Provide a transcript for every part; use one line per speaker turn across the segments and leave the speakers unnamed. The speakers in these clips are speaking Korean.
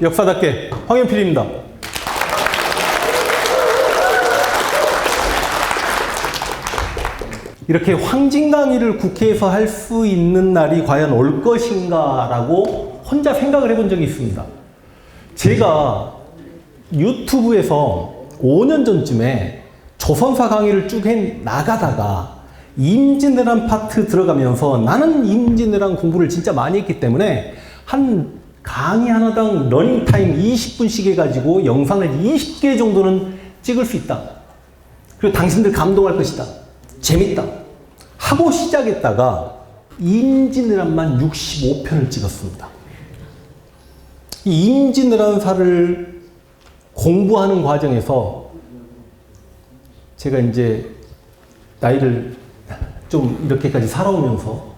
역사답게 황현필입니다. 이렇게 황진 강의를 국회에서 할 수 있는 날이 과연 올 것인가라고 혼자 생각을 해본 적이 있습니다. 제가 유튜브에서 5년 전쯤에 조선사 강의를 쭉 해 나가다가 임진왜란 파트 들어가면서 나는 임진왜란 공부를 진짜 많이 했기 때문에 한 강의 하나당 러닝타임 20분씩 해가지고 영상을 20개 정도는 찍을 수 있다. 그리고 당신들 감동할 것이다. 재밌다. 하고 시작했다가 임진왜란만 65편을 찍었습니다. 이 임진왜란사를 공부하는 과정에서 제가 이제 나이를 좀 이렇게까지 살아오면서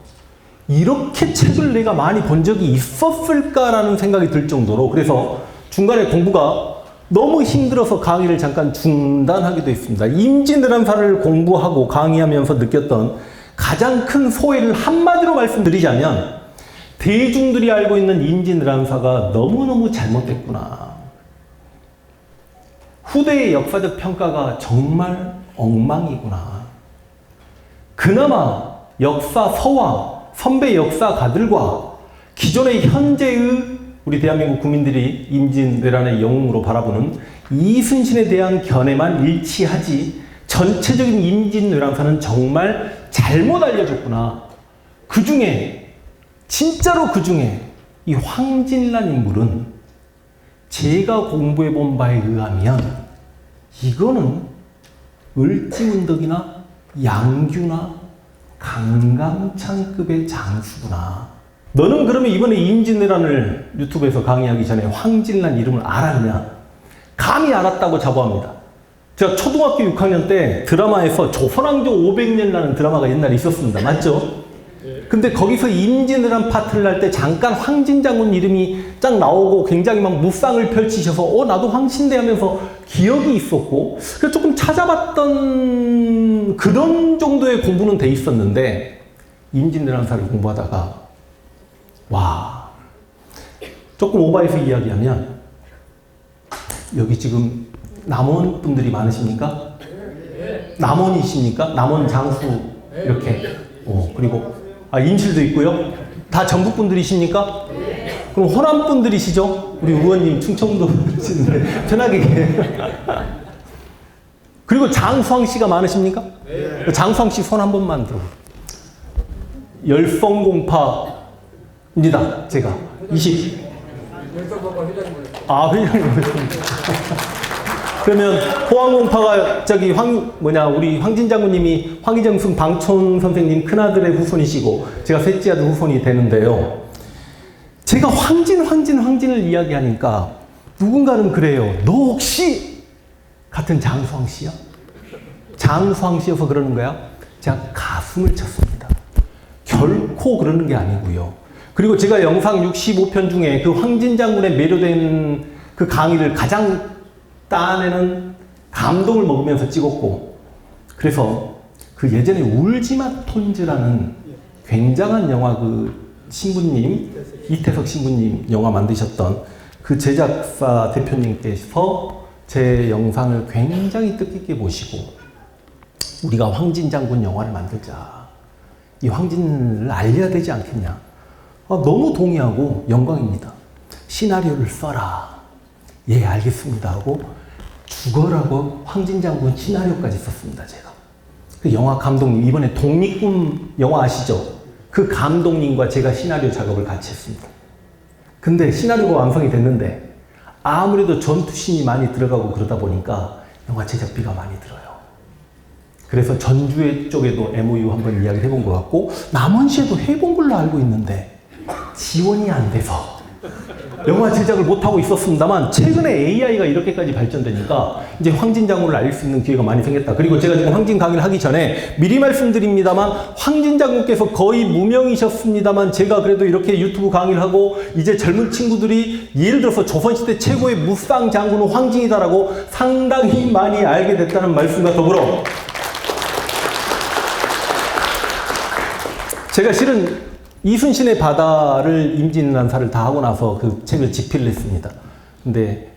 이렇게 책을 내가 많이 본 적이 있었을까라는 생각이 들 정도로, 그래서 중간에 공부가 너무 힘들어서 강의를 잠깐 중단하기도 했습니다. 임진왜란사를 공부하고 강의하면서 느꼈던 가장 큰 소회를 한마디로 말씀드리자면, 대중들이 알고 있는 임진왜란사가 너무너무 잘못됐구나. 후대의 역사적 평가가 정말 엉망이구나. 그나마 역사서와 선배 역사가들과 기존의 현재의 우리 대한민국 국민들이 임진왜란의 영웅으로 바라보는 이순신에 대한 견해만 일치하지 전체적인 임진왜란사는 정말 잘못 알려졌구나. 그 중에 진짜로 그 중에 이 황진란 인물은 제가 공부해본 바에 의하면 이거는 을지문덕이나 양규나 강감찬급의 장수구나. 너는 그러면 이번에 임진왜란을 유튜브에서 강의하기 전에 황진란 이름을 알았냐? 감히 알았다고 자부합니다. 제가 초등학교 6학년 때 드라마에서 조선왕조 500년이라는 드라마가 옛날에 있었습니다. 맞죠? 근데 거기서 임진왜란 파트를 할 때 잠깐 황진 장군 이름이 쫙 나오고 굉장히 막 무쌍을 펼치셔서 나도 황신대 하면서 기억이 있었고, 그래서 조금 찾아봤던 그런 정도의 공부는 돼 있었는데, 임진왜란사를 공부하다가 와, 조금 오버해서 이야기하면 여기 지금 남원 분들이 많으십니까? 남원이십니까? 남원 장수 이렇게 그리고 인실도 있고요. 다 전북 분들이십니까? 그럼 호남 분들이시죠? 우리 의원님 충청도 분이신데 편하게. 그리고 장수왕 씨가 많으십니까? 네. 장수왕 씨 손 한 번만 들어. 열성공파입니다. 제가 20. 회장님이셨습니다. 그러면 호황공파가 우리 황진 장군님이 황희정승 방촌 선생님 큰아들의 후손이시고 제가 셋째 아들 후손이 되는데요. 제가 황진을 이야기하니까 누군가는 그래요. 너 혹시 같은 장수왕 씨야? 장수왕 씨여서 그러는 거야? 제가 가슴을 쳤습니다. 결코 그러는 게 아니고요. 그리고 제가 영상 65편 중에 그 황진 장군에 매료된 그 강의를 가장 딴에는 감동을 먹으면서 찍었고, 그래서 그 예전에 울지마 톤즈라는 굉장한 영화 그 신부님, 이태석 신부님 영화 만드셨던 그 제작사 대표님께서 제 영상을 굉장히 뜻깊게 보시고 우리가 황진 장군 영화를 만들자. 이 황진을 알려야 되지 않겠냐. 너무 동의하고 영광입니다. 시나리오를 써라. 예, 알겠습니다 하고 죽어라고 황진 장군 시나리오까지 썼습니다. 제가. 그 영화 감독님, 이번에 독립군 영화 아시죠? 그 감독님과 제가 시나리오 작업을 같이 했습니다. 근데 시나리오가 완성이 됐는데 아무래도 전투씬이 많이 들어가고 그러다 보니까 영화 제작비가 많이 들어요. 그래서 전주회 쪽에도 MOU 한번 이야기를 해본 것 같고 남원시에도 해본 걸로 알고 있는데 지원이 안 돼서 영화 제작을 못하고 있었습니다만, 최근에 AI가 이렇게까지 발전되니까 이제 황진 장군을 알릴 수 있는 기회가 많이 생겼다. 그리고 제가 지금 황진 강의를 하기 전에 미리 말씀드립니다만, 황진 장군께서 거의 무명이셨습니다만 제가 그래도 이렇게 유튜브 강의를 하고 이제 젊은 친구들이 예를 들어서 조선시대 최고의 무쌍 장군은 황진이다라고 상당히 많이 알게 됐다는 말씀과 더불어, 제가 실은 이순신의 바다를 임진왜란사를 다 하고 나서 그 책을 집필을 했습니다. 근데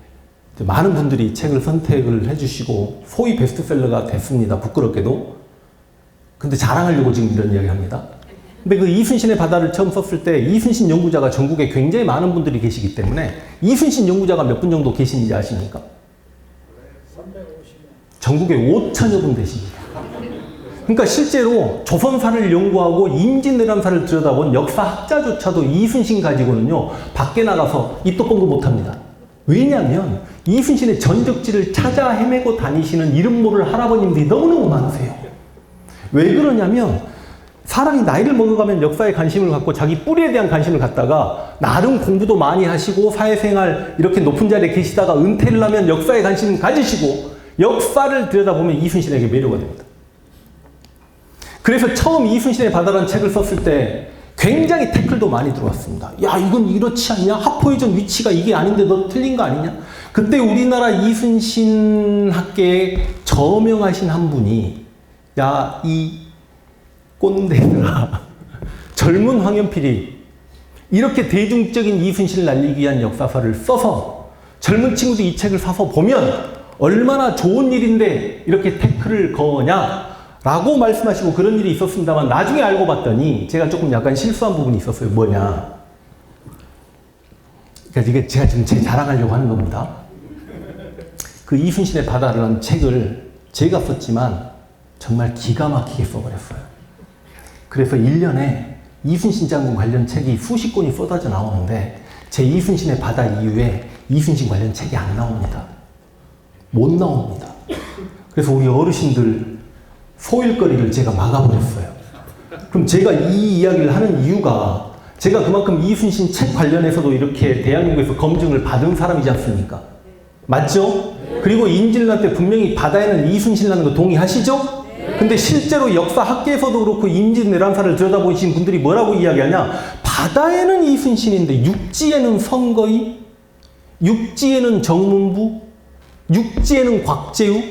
많은 분들이 책을 선택을 해주시고 소위 베스트셀러가 됐습니다. 부끄럽게도. 근데 자랑하려고 지금 이런 이야기를 합니다. 근데 그 이순신의 바다를 처음 썼을 때 이순신 연구자가 전국에 굉장히 많은 분들이 계시기 때문에 이순신 연구자가 몇 분 정도 계시는지 아십니까? 전국에 5천여 분 되십니다. 그러니까 실제로 조선사를 연구하고 임진왜란사를 들여다본 역사학자조차도 이순신 가지고는요 밖에 나가서 입도 뻥긋 못합니다. 왜냐하면 이순신의 전적지를 찾아 헤매고 다니시는 이름 모를 할아버님들이 너무너무 많으세요. 왜 그러냐면 사람이 나이를 먹어가면 역사에 관심을 갖고 자기 뿌리에 대한 관심을 갖다가 나름 공부도 많이 하시고 사회생활 이렇게 높은 자리에 계시다가 은퇴를 하면 역사에 관심을 가지시고 역사를 들여다보면 이순신에게 매료가 됩니다. 그래서 처음 이순신의 바다라는 책을 썼을 때 굉장히 태클도 많이 들어왔습니다. 야, 이건 이렇지 않냐? 하포이전 위치가 이게 아닌데 너 틀린 거 아니냐? 그때 우리나라 이순신 학계에 저명하신 한 분이 야, 이 꼰대들아, 젊은 황연필이 이렇게 대중적인 이순신을 날리기 위한 역사서를 써서 젊은 친구들이 이 책을 사서 보면 얼마나 좋은 일인데 이렇게 태클을 거냐? 라고 말씀하시고 그런 일이 있었습니다만 나중에 알고 봤더니 제가 조금 약간 실수한 부분이 있었어요. 뭐냐? 그러니까 이게 제가 지금 제 자랑하려고 하는 겁니다. 그 이순신의 바다라는 책을 제가 썼지만 정말 기가 막히게 써버렸어요. 그래서 1년에 이순신 장군 관련 책이 수십 권이 쏟아져 나오는데 제 이순신의 바다 이후에 이순신 관련 책이 안 나옵니다. 못 나옵니다. 그래서 우리 어르신들 소일거리를 제가 막아버렸어요. 그럼 제가 이 이야기를 하는 이유가 제가 그만큼 이순신 책 관련해서도 이렇게 대한민국에서 검증을 받은 사람이지 않습니까? 맞죠? 그리고 임진왜란 때 분명히 바다에는 이순신이라는 거 동의하시죠? 근데 실제로 역사 학계에서도 그렇고 임진왜란사를 들여다보신 분들이 뭐라고 이야기하냐? 바다에는 이순신인데 육지에는 선거의, 육지에는 정문부, 육지에는 곽재우,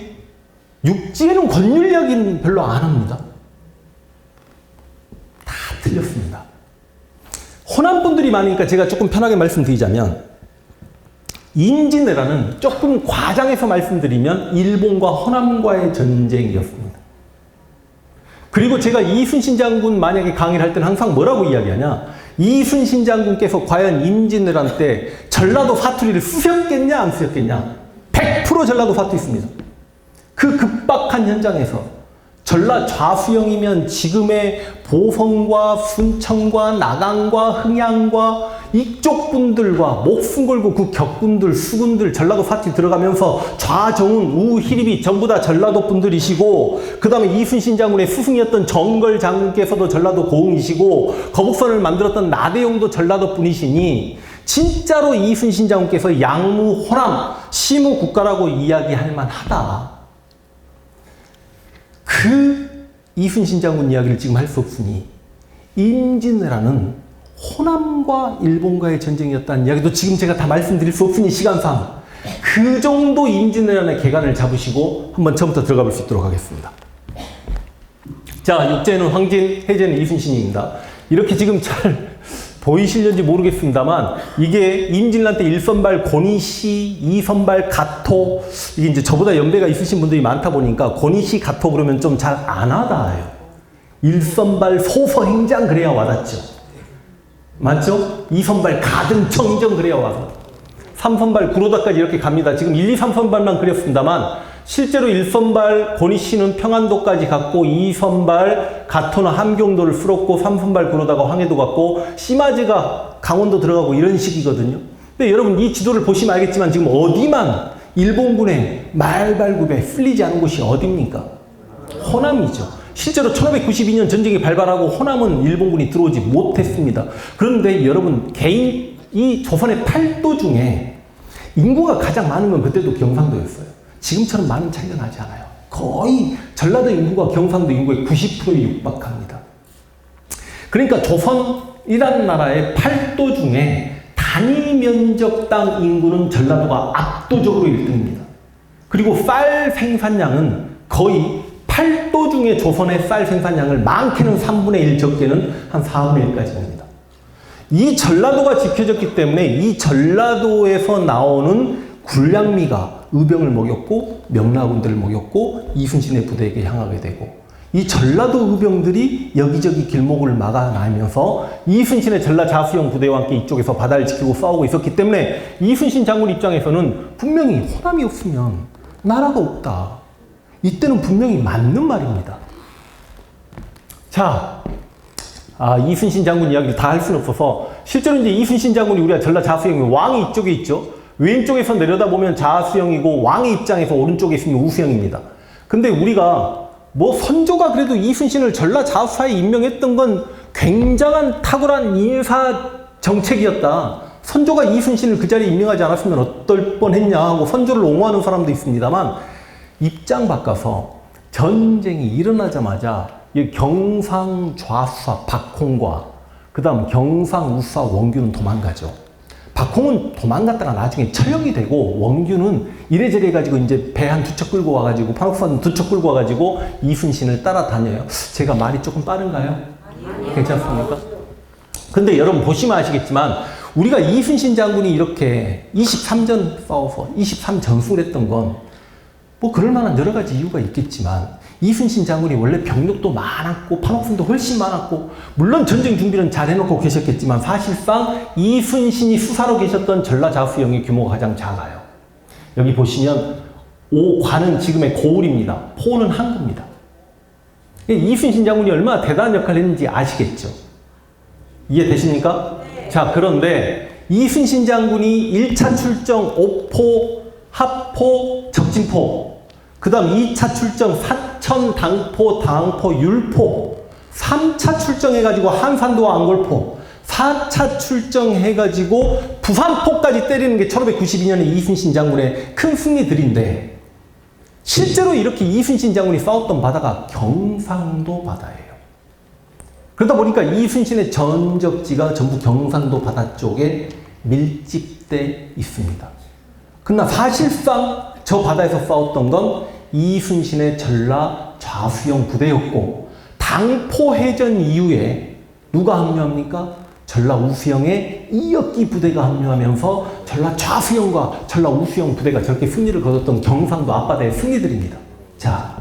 육지에는 권율 이야기는 별로 안 합니다. 다 틀렸습니다. 호남 분들이 많으니까 제가 조금 편하게 말씀드리자면 임진왜란은 조금 과장해서 말씀드리면 일본과 호남과의 전쟁이었습니다. 그리고 제가 이순신 장군 만약에 강의를 할 때는 항상 뭐라고 이야기하냐? 이순신 장군께서 과연 임진왜란 때 전라도 사투리를 쓰셨겠냐 안 쓰셨겠냐? 100% 전라도 사투리 있습니다. 그 급박한 현장에서 전라 좌수영이면 지금의 보성과 순천과 나강과 흥양과 이쪽 분들과 목숨 걸고 그 격군들, 수군들 전라도 사투리 들어가면서 좌정훈, 우희립이 전부 다 전라도 분들이시고 그 다음에 이순신 장군의 스승이었던 정걸 장군께서도 전라도 고흥이시고 거북선을 만들었던 나대용도 전라도 분이시니 진짜로 이순신 장군께서 양무, 호남, 시무 국가라고 이야기할 만하다. 그 이순신 장군 이야기를 지금 할 수 없으니 임진왜란은 호남과 일본과의 전쟁이었다는 이야기도 지금 제가 다 말씀드릴 수 없으니 시간상 그 정도 임진왜란의 개간을 잡으시고 한번 처음부터 들어가 볼 수 있도록 하겠습니다. 자, 육제는 황진, 해제는 이순신입니다. 이렇게 지금 잘 보이실는지 모르겠습니다만 이게 임진왜란 때 1선발 고니시, 2선발 가토, 이게 이제 저보다 연배가 있으신 분들이 많다 보니까 고니시, 가토 그러면 좀 잘 안 와닿아요. 1선발 소서행장 그래야 와닿죠. 맞죠? 2선발 가등청정 그래야 와서 3선발 구로다까지 이렇게 갑니다. 지금 1, 2, 3선발만 그렸습니다만 실제로 1선발 고니시는 평안도까지 갔고 2선발 가토는 함경도를 쓸었고 3선발 구로다가 황해도 갔고 시마즈가 강원도 들어가고 이런 식이거든요. 근데 여러분 이 지도를 보시면 알겠지만 지금 어디만 일본군의 말발굽에 풀리지 않은 곳이 어디입니까? 호남이죠. 실제로 1592년 전쟁이 발발하고 호남은 일본군이 들어오지 못했습니다. 그런데 여러분 이 조선의 8도 중에 인구가 가장 많은 건 그때도 경상도였어요. 지금처럼 많은 차이가 나지 않아요. 거의 전라도 인구가 경상도 인구의 90%에 육박합니다. 그러니까 조선이라는 나라의 8도 중에 단위 면적당 인구는 전라도가 압도적으로 1등입니다. 그리고 쌀 생산량은 거의 8도 중에 조선의 쌀 생산량을 많게는 3분의 1, 적게는 한 4분의 1까지 됩니다. 이 전라도가 지켜졌기 때문에 이 전라도에서 나오는 굴량미가 의병을 먹였고 명나군들을 먹였고 이순신의 부대에게 향하게 되고, 이 전라도 의병들이 여기저기 길목을 막아나면서 이순신의 전라 자수형 부대와 함께 이쪽에서 바다를 지키고 싸우고 있었기 때문에 이순신 장군 입장에서는 분명히 호남이 없으면 나라가 없다. 이때는 분명히 맞는 말입니다. 자, 이순신 장군 이야기를 다 할 수는 없어서, 실제로 이제 이순신 장군이 우리가 전라 자수형이 왕이 이쪽에 있죠. 왼쪽에서 내려다보면 자수형이고 왕의 입장에서 오른쪽에 있으면 우수형입니다. 근데 우리가 선조가 그래도 이순신을 전라 자수하에 임명했던 건 굉장한 탁월한 인사 정책이었다. 선조가 이순신을 그 자리에 임명하지 않았으면 어떨 뻔했냐 하고 선조를 옹호하는 사람도 있습니다만, 입장 바꿔서 전쟁이 일어나자마자 경상좌수사 박홍과 그 다음 경상우수사 원규는 도망가죠. 박홍은 도망갔다가 나중에 처형이 되고, 원규는 이래저래 해가지고 이제 배 한 2척 끌고 와가지고, 판옥선 2척 끌고 와가지고 이순신을 따라다녀요. 제가 말이 조금 빠른가요? 아니요. 괜찮습니까? 근데 여러분 보시면 아시겠지만, 우리가 이순신 장군이 이렇게 23전 싸워서 23전승을 했던 건 그럴 만한 여러 가지 이유가 있겠지만, 이순신 장군이 원래 병력도 많았고 판옥선도 훨씬 많았고, 물론 전쟁 준비는 잘 해놓고 계셨겠지만 사실상 이순신이 수사로 계셨던 전라 자수형의 규모가 가장 작아요. 여기 보시면 관은 지금의 고을입니다. 포는 항구입니다. 이순신 장군이 얼마나 대단한 역할을 했는지 아시겠죠? 이해되십니까? 네. 자, 그런데 이순신 장군이 1차 출정 옥포, 합포, 적진포, 그 다음 2차 출정 사천, 당포, 당포, 율포, 3차 출정해가지고 한산도와 안골포, 4차 출정해가지고 부산포까지 때리는 게 1592년에 이순신 장군의 큰 승리들인데, 실제로 이렇게 이순신 장군이 싸웠던 바다가 경상도 바다예요. 그러다 보니까 이순신의 전적지가 전부 경상도 바다 쪽에 밀집돼 있습니다. 그러나 사실상 저 바다에서 싸웠던 건 이순신의 전라 좌수형 부대였고, 당포해전 이후에 누가 합류합니까? 전라 우수형의 이역기 부대가 합류하면서 전라 좌수형과 전라 우수형 부대가 저렇게 승리를 거뒀던 경상도 앞바다의 승리들입니다. 자,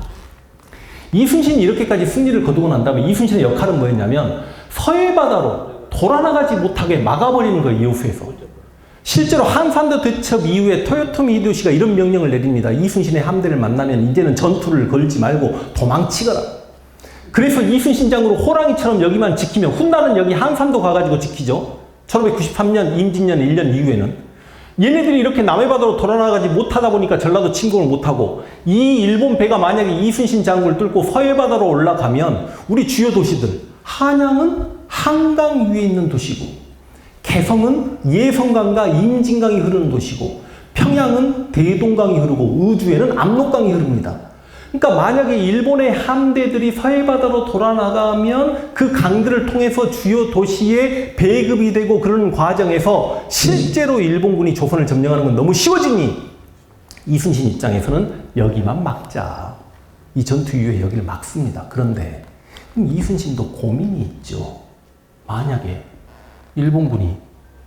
이순신이 이렇게까지 승리를 거두고 난 다음에 이순신의 역할은 뭐였냐면, 서해바다로 돌아나가지 못하게 막아버리는 거예요, 이호수에서. 실제로 한산도 대첩 이후에 토요토미 히데요시가 이런 명령을 내립니다. 이순신의 함대를 만나면 이제는 전투를 걸지 말고 도망치거라. 그래서 이순신 장군은 호랑이처럼 여기만 지키면, 훗날은 여기 한산도 가가지고 지키죠. 1593년 임진년 1년 이후에는. 얘네들이 이렇게 남해 바다로 돌아나가지 못하다 보니까 전라도 침공을 못하고, 이 일본 배가 만약에 이순신 장군을 뚫고 서해 바다로 올라가면 우리 주요 도시들, 한양은 한강 위에 있는 도시고, 개성은 예성강과 임진강이 흐르는 도시고, 평양은 대동강이 흐르고, 의주에는 압록강이 흐릅니다. 그러니까 만약에 일본의 함대들이 서해바다로 돌아나가면 그 강들을 통해서 주요 도시에 배급이 되고, 그런 과정에서 실제로 일본군이 조선을 점령하는 건 너무 쉬워지니 이순신 입장에서는 여기만 막자. 이 전투 이후에 여기를 막습니다. 그런데 이순신도 고민이 있죠. 만약에 일본군이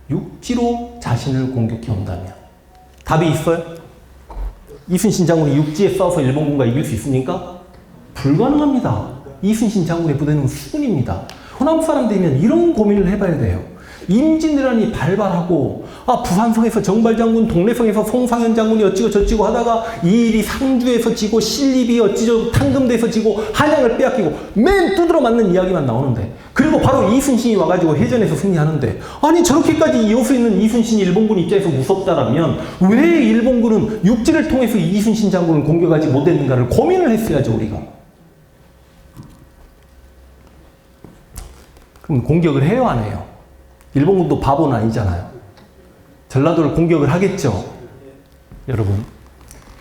육지로 자신을 공격해 온다면 답이 있어요? 이순신 장군이 육지에 싸워서 일본군과 이길 수 있습니까? 불가능합니다. 이순신 장군의 부대는 수군입니다. 호남 사람 되면 이런 고민을 해봐야 돼요. 임진왜란이 발발하고, 부산성에서 정발 장군, 동래성에서 송상현 장군이 어찌고 저찌고 하다가 이일이 상주에서 지고, 신립이 어찌저 탕금대에서 지고, 한양을 빼앗기고, 맨 두드러 맞는 이야기만 나오는데, 그리고 바로 이순신이 와가지고 해전에서 승리하는데, 아니 저렇게까지 이어서 있는 이순신이 일본군 입장에서 무섭다라면 왜 일본군은 육지를 통해서 이순신 장군을 공격하지 못했는가를 고민을 했어야죠, 우리가. 그럼 공격을 해요, 안 해요? 일본군도 바보는 아니잖아요. 전라도를 공격을 하겠죠. 여러분,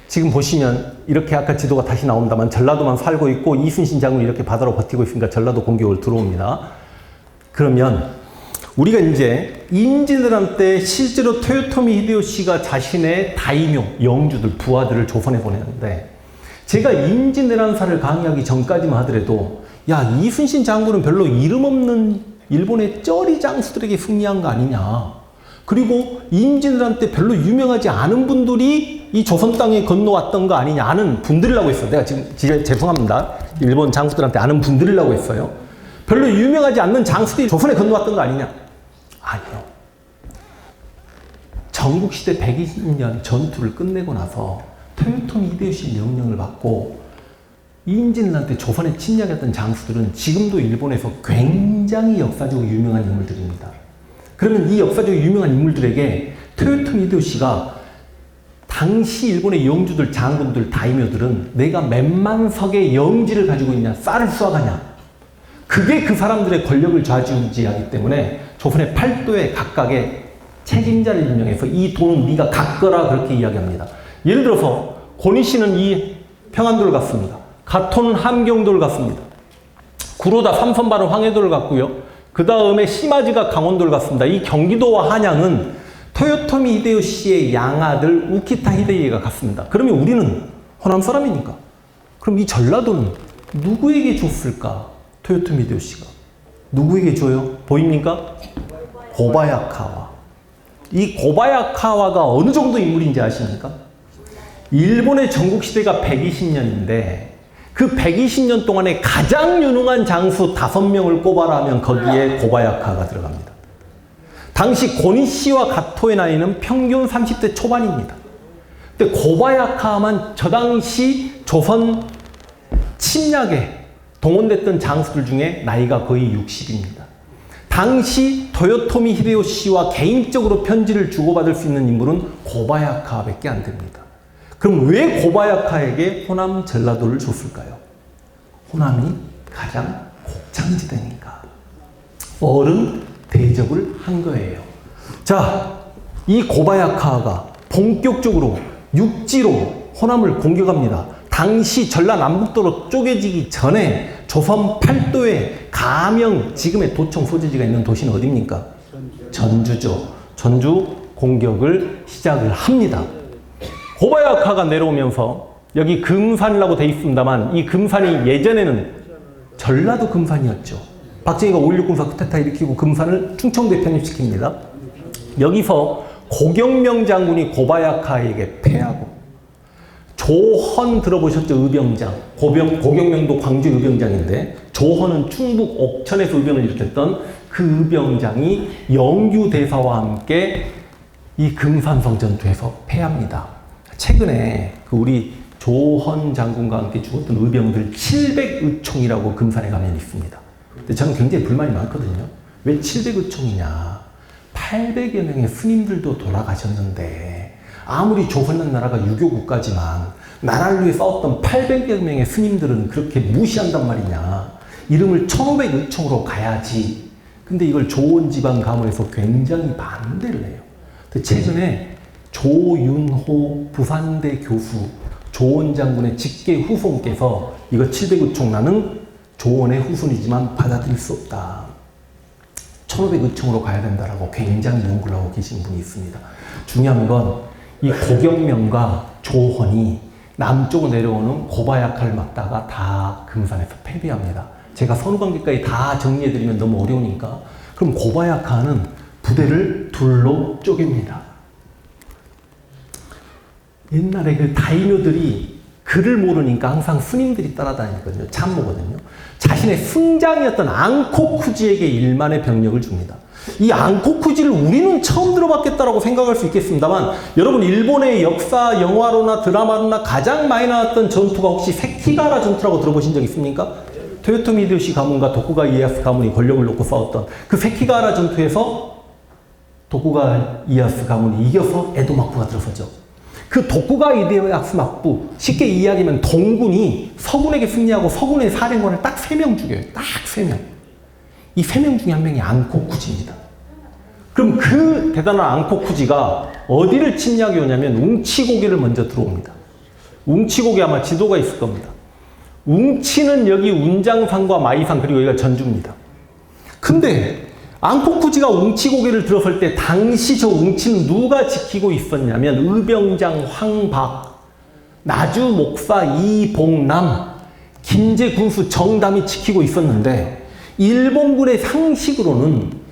지금 보시면 이렇게 아까 지도가 다시 나옵니다만 전라도만 살고 있고 이순신 장군이 이렇게 바다로 버티고 있으니까 전라도 공격을 들어옵니다. 그러면 우리가 이제 임진왜란 때 실제로 토요토미 히데요시가 자신의 다이묘, 영주들, 부하들을 조선에 보내는데, 제가 임진왜란사를 강의하기 전까지만 하더라도 야, 이순신 장군은 별로 이름 없는 일본의 쩌리 장수들에게 승리한 거 아니냐. 그리고 임진왜란 별로 유명하지 않은 분들이 이 조선 땅에 건너왔던 거 아니냐. 아는 분들이라고 했어요. 내가 지금 죄송합니다. 일본 장수들한테 아는 분들이라고 했어요. 별로 유명하지 않는 장수들이 조선에 건너왔던 거 아니냐. 아니요. 전국시대 120년 전투를 끝내고 나서 토요토미 히데요시 명령을 받고 임진왜란 때 조선에 침략했던 장수들은 지금도 일본에서 굉장히 역사적으로 유명한 인물들입니다. 그러면 이 역사적으로 유명한 인물들에게 토요토미 히데요시가 당시 일본의 영주들, 장군들, 다이묘들은 내가 몇만 석의 영지를 가지고 있냐, 쌀을 수확하냐. 그게 그 사람들의 권력을 좌지우지하기 때문에 조선의 팔도에 각각의 책임자를 임명해서 이 돈은 네가 갖거라 그렇게 이야기합니다. 예를 들어서 고니씨는 이 평안도를 갔습니다. 가토는 함경도를 갔습니다. 구로다 삼선발은 황해도를 갔고요. 그 다음에 시마지가 강원도를 갔습니다. 이 경기도와 한양은 토요토미 히데요시의 양아들 우키타 히데이가 갔습니다. 그러면 우리는 호남 사람이니까. 그럼 이 전라도는 누구에게 줬을까? 토요토미 히데요시가. 누구에게 줘요? 보입니까? 고바야카와. 이 고바야카와가 어느 정도 인물인지 아십니까? 일본의 전국시대가 120년인데 그 120년 동안에 가장 유능한 장수 5명을 꼽아라면 거기에 고바야카가 들어갑니다. 당시 고니씨와 가토의 나이는 평균 30대 초반입니다. 근데 고바야카만 저 당시 조선 침략에 동원됐던 장수들 중에 나이가 거의 60입니다. 당시 토요토미 히데요시와 개인적으로 편지를 주고받을 수 있는 인물은 고바야카밖에 안 됩니다. 그럼 왜 고바야카에게 호남 전라도를 줬을까요? 호남이 가장 곡창지대니까. 얼음 대접을 한 거예요. 자, 이 고바야카가 본격적으로 육지로 호남을 공격합니다. 당시 전라남북도로 쪼개지기 전에 조선 팔도에 가명, 지금의 도청 소재지가 있는 도시는 어디입니까? 전주죠. 전주 공격을 시작을 합니다. 고바야카가 내려오면서 여기 금산이라고 돼 있습니다만 이 금산이 예전에는 전라도 금산이었죠. 박정희가 5.16 군사 쿠데타 일으키고 금산을 충청도에 편입시킵니다. 여기서 고경명 장군이 고바야카에게 패하고 조헌 들어보셨죠? 의병장. 고경명도 광주 의병장인데 조헌은 충북 옥천에서 의병을 일으켰던 그 의병장이 영규대사와 함께 이 금산성 전투에서 패합니다. 최근에 그 우리 조헌 장군과 함께 죽었던 의병들 700의총이라고 금산에 가면 있습니다. 근데 저는 굉장히 불만이 많거든요. 왜 700의총이냐. 800여 명의 스님들도 돌아가셨는데 아무리 조선은 나라가 유교국가지만 나라를 위해 싸웠던 800여 명의 스님들은 그렇게 무시한단 말이냐. 이름을 1500의총으로 가야지. 근데 이걸 조원지방 가문에서 굉장히 반대를 해요. 근데 최근에 조윤호 부산대 교수, 조원 장군의 직계 후손께서 이거 700의총 나는 조원의 후손이지만 받아들일 수 없다. 1500의총으로 가야 된다라고 굉장히 연구를 하고 계신 분이 있습니다. 중요한 건 이 고경명과 조헌이 남쪽으로 내려오는 고바야카를 막다가 다 금산에서 패배합니다. 제가 선후관계까지 다 정리해드리면 너무 어려우니까. 그럼 고바야카는 부대를 둘로 쪼갭니다. 옛날에 그 다이묘들이 글을 모르니까 항상 스님들이 따라다니거든요. 참모거든요. 자신의 승장이었던 앙코쿠지에게 1만의 병력을 줍니다. 이 앙코쿠지를 우리는 처음 들어봤겠다라고 생각할 수 있겠습니다만 여러분 일본의 역사, 영화로나 드라마로나 가장 많이 나왔던 전투가 혹시 세키가라 전투라고 들어보신 적 있습니까? 토요토미 히데요시 가문과 도쿠가 이에야스 가문이 권력을 놓고 싸웠던 그 세키가라 전투에서 도쿠가 이에야스 가문이 이겨서 에도 막부가 들어서죠. 그 도쿠가 이에야스 막부, 쉽게 이야기하면 동군이 서군에게 승리하고 서군의 사령관을 딱 3명 죽여요. 딱 3명. 이 3명 중에 한 명이 앙코쿠지입니다. 그럼 그 대단한 앙코쿠지가 어디를 침략해 오냐면 웅치고개를 먼저 들어옵니다. 웅치고개 아마 지도가 있을 겁니다. 웅치는 여기 운장산과 마이산 그리고 여기가 전주입니다. 근데 앙코쿠지가 웅치고개를 들어설 때 당시 저 웅치는 누가 지키고 있었냐면 의병장 황박, 나주 목사 이봉남, 김제 군수 정담이 지키고 있었는데 일본군의 상식으로는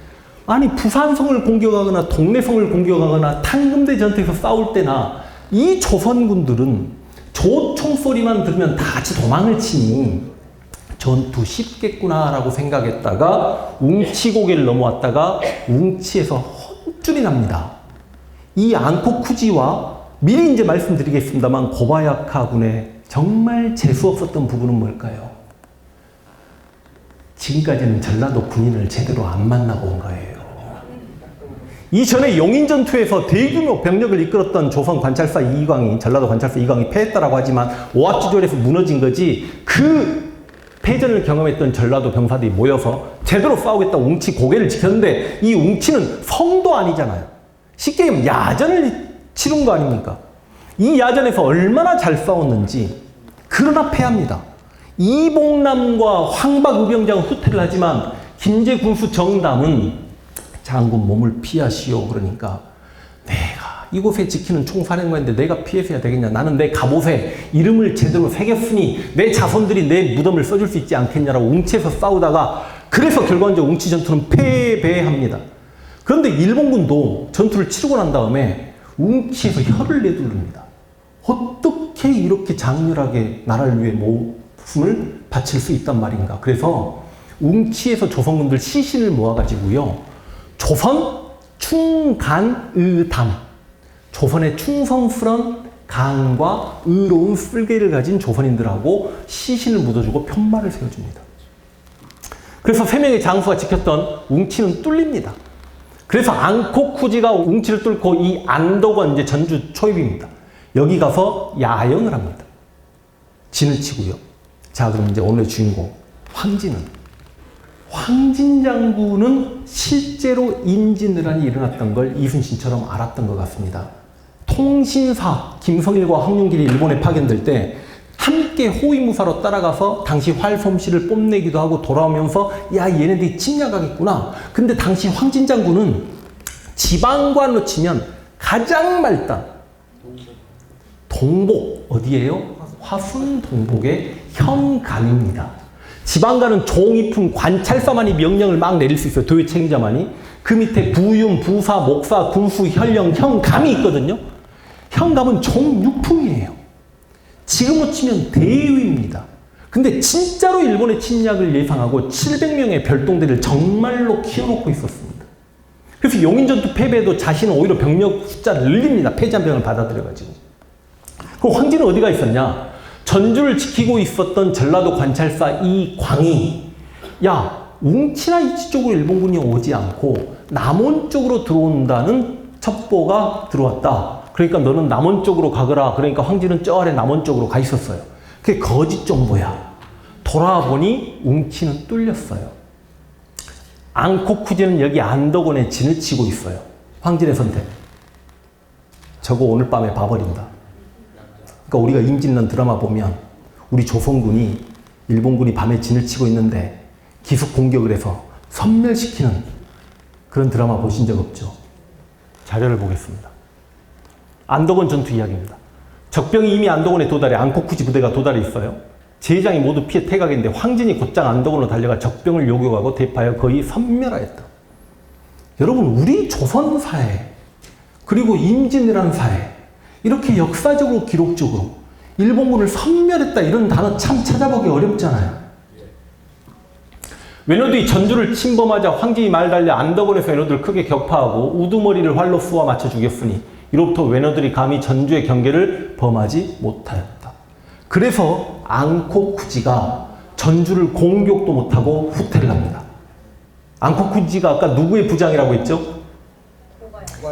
아니 부산성을 공격하거나 동래성을 공격하거나 탄금대 전투에서 싸울 때나 이 조선군들은 조총소리만 들으면 다 같이 도망을 치니 전투 쉽겠구나라고 생각했다가 웅치고개를 넘어왔다가 웅치에서 혼쭐이 납니다. 이 앙코쿠지와 미리 이제 말씀드리겠습니다만 고바야카 군의 정말 재수없었던 부분은 뭘까요? 지금까지는 전라도 군인을 제대로 안 만나고 온 거예요. 이전에 용인전투에서 대규모 병력을 이끌었던 조선 관찰사 이광이, 전라도 관찰사 이광이 패했다라고 하지만 오합지졸에서 무너진 거지, 그 패전을 경험했던 전라도 병사들이 모여서 제대로 싸우겠다고 웅치 고개를 지켰는데 이 웅치는 성도 아니잖아요. 쉽게 얘기하면 야전을 치른 거 아닙니까? 이 야전에서 얼마나 잘 싸웠는지. 그러나 패합니다. 이봉남과 황박의병장은 후퇴를 하지만 김제군수 정담은 장군 몸을 피하시오. 그러니까 내가 이곳에 지키는 총사령관인데 내가 피해서야 되겠냐. 나는 내 갑옷에 이름을 제대로 새겼으니 내 자손들이 내 무덤을 써줄 수 있지 않겠냐라고 웅치에서 싸우다가 그래서 결과적으로 웅치 전투는 패배합니다. 그런데 일본군도 전투를 치르고 난 다음에 웅치에서 혀를 내두릅니다. 어떻게 이렇게 장렬하게 나라를 위해 목숨을 바칠 수 있단 말인가. 그래서 웅치에서 조선군들 시신을 모아가지고요. 조선 충간의담, 조선의 충성스런 간과 의로운 쓸개를 가진 조선인들하고 시신을 묻어주고 편말을 세워줍니다. 그래서 3명의 장수가 지켰던 웅치는 뚫립니다. 그래서 앙코쿠지가 웅치를 뚫고 이 안덕원, 이제 전주 초입입니다. 여기 가서 야영을 합니다. 진을 치고요. 자, 그럼 이제 오늘의 주인공 황진은, 황진 장군은 실제로 임진왜란이 일어났던 걸 이순신처럼 알았던 것 같습니다. 통신사 김성일과 황룡길이 일본에 파견될 때 함께 호위무사로 따라가서 당시 활솜씨를 뽐내기도 하고 돌아오면서 야, 얘네들이 침략하겠구나. 근데 당시 황진 장군은 지방관으로 치면 가장 말단 동복, 어디예요? 화순 동복의 현감입니다. 지방관은 종이품 관찰사만이 명령을 막 내릴 수 있어요. 도의 책임자만이. 그 밑에 부윤, 부사, 목사, 군수, 현령, 현감이 있거든요. 현감은 종육품이에요. 지금으로 치면 대위입니다. 근데 진짜로 일본의 침략을 예상하고 700명의 별동대를 정말로 키워놓고 있었습니다. 그래서 용인전투 패배에도 자신은 오히려 병력 숫자를 늘립니다. 패지한 병을 받아들여가지고. 그럼 황진은 어디가 있었냐? 전주를 지키고 있었던 전라도 관찰사 이광이 야, 웅치나 이치 쪽으로 일본군이 오지 않고 남원 쪽으로 들어온다는 첩보가 들어왔다. 그러니까 너는 남원 쪽으로 가거라. 그러니까 황진은 저 아래 남원 쪽으로 가 있었어요. 그게 거짓 정보야. 돌아와 보니 웅치는 뚫렸어요. 앙코쿠지는 여기 안덕원에 진을 치고 있어요. 황진의 선택. 저거 오늘 밤에 봐버린다. 그러니까 우리가 임진왜란 드라마 보면 우리 조선군이 일본군이 밤에 진을 치고 있는데 기습 공격을 해서 섬멸시키는 그런 드라마 보신 적 없죠? 자료를 보겠습니다. 안덕원 전투 이야기입니다. 적병이 이미 안덕원에 도달해 앙코쿠지 부대가 도달해 있어요. 제장이 모두 피해 태각인데 황진이 곧장 안덕원으로 달려가 적병을 요격하고 대파하여 거의 섬멸하였다. 여러분, 우리 조선사회 그리고 임진왜란 사회 이렇게 역사적으로 기록적으로 일본군을 섬멸했다 이런 단어 참 찾아보기 어렵잖아요. 외노들이 전주를 침범하자 황진이 말 달려 안덕원에서 외노들을 크게 격파하고 우두머리를 활로 쏘아 맞춰 죽였으니 이로부터 외노들이 감히 전주의 경계를 범하지 못하였다. 그래서 앙코쿠지가 전주를 공격도 못하고 후퇴를 합니다. 앙코쿠지가 아까 누구의 부장이라고 했죠?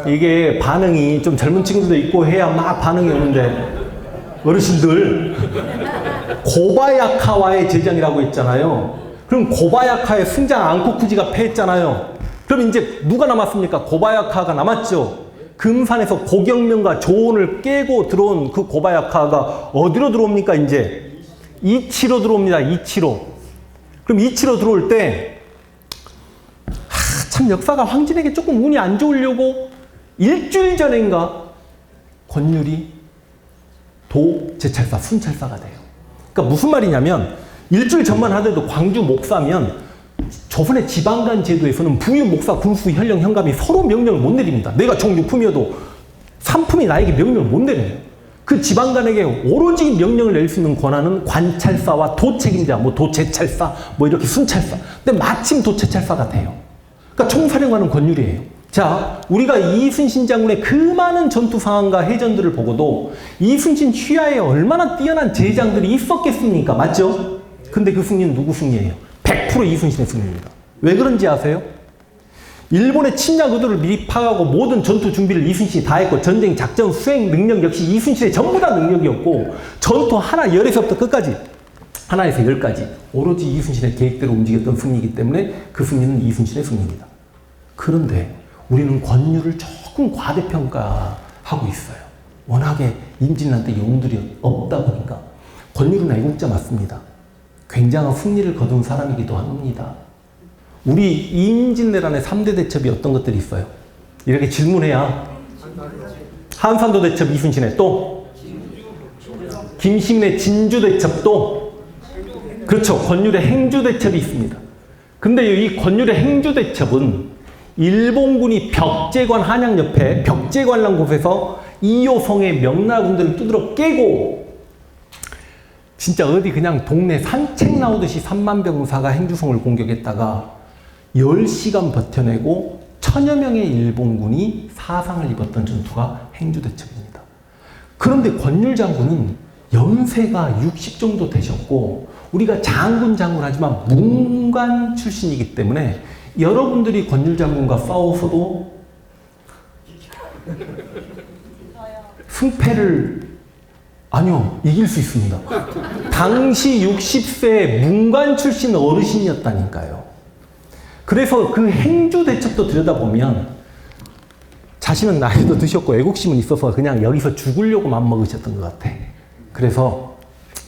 이게 반응이 좀 젊은 친구들도 있고 해야 막 반응이 오는데 어르신들 고바야카와의 제장이라고 했잖아요. 그럼 고바야카의 승장 앙코쿠지가 패했잖아요. 그럼 이제 누가 남았습니까? 고바야카가 남았죠. 금산에서 고경명과 조온을 깨고 들어온 그 고바야카가 어디로 들어옵니까? 이제 이치로 들어옵니다. 이치로. 그럼 이치로 들어올 때 참 역사가 황진에게 조금 운이 안 좋으려고 일주일 전인가 권율이 도제찰사 순찰사가 돼요. 그러니까 무슨 말이냐면 일주일 전만 하더라도 광주 목사면 조선의 지방간 제도에서는 부유, 목사, 군수, 현령, 현감이 서로 명령을 못 내립니다. 내가 종육품이어도 상품이 나에게 명령을 못 내려요. 그 지방간에게 오로지 명령을 낼 수 있는 권한은 관찰사와 도책임자, 뭐 도제찰사, 뭐 이렇게 순찰사. 근데 마침 도제찰사가 돼요. 그러니까 총사령관은 권율이에요. 자, 우리가 이순신 장군의 그 많은 전투 상황과 해전들을 보고도 이순신 휘하에 얼마나 뛰어난 제장들이 있었겠습니까? 맞죠? 근데 그 승리는 누구 승리예요? 100% 이순신의 승리입니다. 왜 그런지 아세요? 일본의 침략 의도를 미리 파악하고 모든 전투 준비를 이순신이 다 했고 전쟁 작전 수행 능력 역시 이순신의 전부 다 능력이었고 전투 하나 열에서부터 끝까지 하나에서 10까지 오로지 이순신의 계획대로 움직였던 승리이기 때문에 그 승리는 이순신의 승리입니다. 그런데 우리는 권율을 조금 과대평가하고 있어요. 워낙에 임진왜란 때 영웅들이 없다 보니까. 권율은 애국자 맞습니다. 굉장한 승리를 거둔 사람이기도 합니다. 우리 임진왜란의 3대 대첩이 어떤 것들이 있어요? 이렇게 질문해야 한산도 대첩 이순신의 또 김식래 진주 대첩 또 그렇죠. 권율의 행주 대첩이 있습니다. 근데 이 권율의 행주 대첩은 일본군이 벽제관 한양 옆에 벽제관이라는 곳에서 이효성의 명나라군대를 두드러 깨고 진짜 어디 그냥 동네 산책 나오듯이 3만 병사가 행주성을 공격했다가 10시간 버텨내고 1000여 명의 일본군이 사상을 입었던 전투가 행주대첩입니다. 그런데 권율 장군은 연세가 60 정도 되셨고 우리가 장군 하지만 문관 출신이기 때문에 여러분들이 권율 장군과 싸워서도 승패를 아니요, 이길 수 있습니다. 당시 60세 문관 출신 어르신이었다니까요. 그래서 그 행주 대첩도 들여다보면 자신은 나이도 드셨고 애국심은 있어서 그냥 여기서 죽으려고 맘먹으셨던 것 같아. 그래서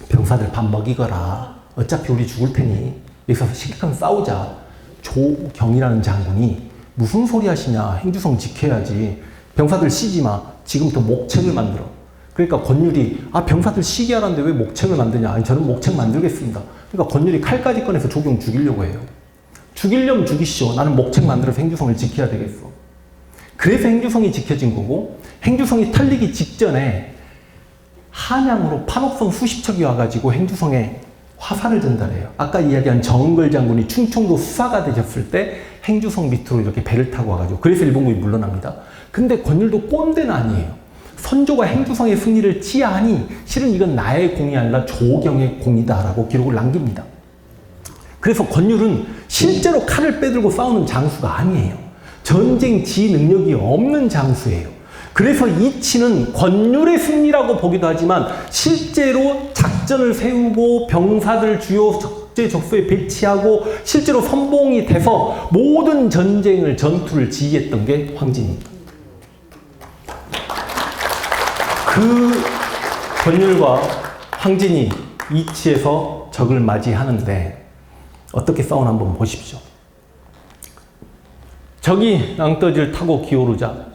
병사들 밥 먹이거라. 어차피 우리 죽을 테니 여기서 실컷 싸우자. 조경이라는 장군이 무슨 소리 하시냐. 행주성 지켜야지. 병사들 쉬지 마. 지금부터 목책을 만들어. 그러니까 권율이 병사들 쉬게 하라는데 왜 목책을 만드냐. 아니 저는 목책 만들겠습니다. 그러니까 권율이 칼까지 꺼내서 조경 죽이려고 해요. 죽이려면 죽이시오. 나는 목책 만들어서 행주성을 지켜야 되겠어. 그래서 행주성이 지켜진 거고 행주성이 털리기 직전에 한양으로 판옥선 수십 척이 와가지고 행주성에 화살을 전달해요. 아까 이야기한 정걸 장군이 충청도 수사가 되셨을 때 행주성 밑으로 이렇게 배를 타고 와가지고 그래서 일본군이 물러납니다. 근데 권율도 꼰대는 아니에요. 선조가 행주성의 승리를 치하하니 실은 이건 나의 공이 아니라 조경의 공이다라고 기록을 남깁니다. 그래서 권율은 실제로 칼을 빼들고 싸우는 장수가 아니에요. 전쟁 지 능력이 없는 장수예요. 그래서 이치는 권율의 승리라고 보기도 하지만 실제로 작전을 세우고 병사들 주요 적재적소에 배치하고 실제로 선봉이 돼서 모든 전투를 지휘했던 게 황진입니다. 그 권율과 황진이 이치에서 적을 맞이하는데 어떻게 싸우나 한번 보십시오. 적이 낭떠지를 타고 기어오르자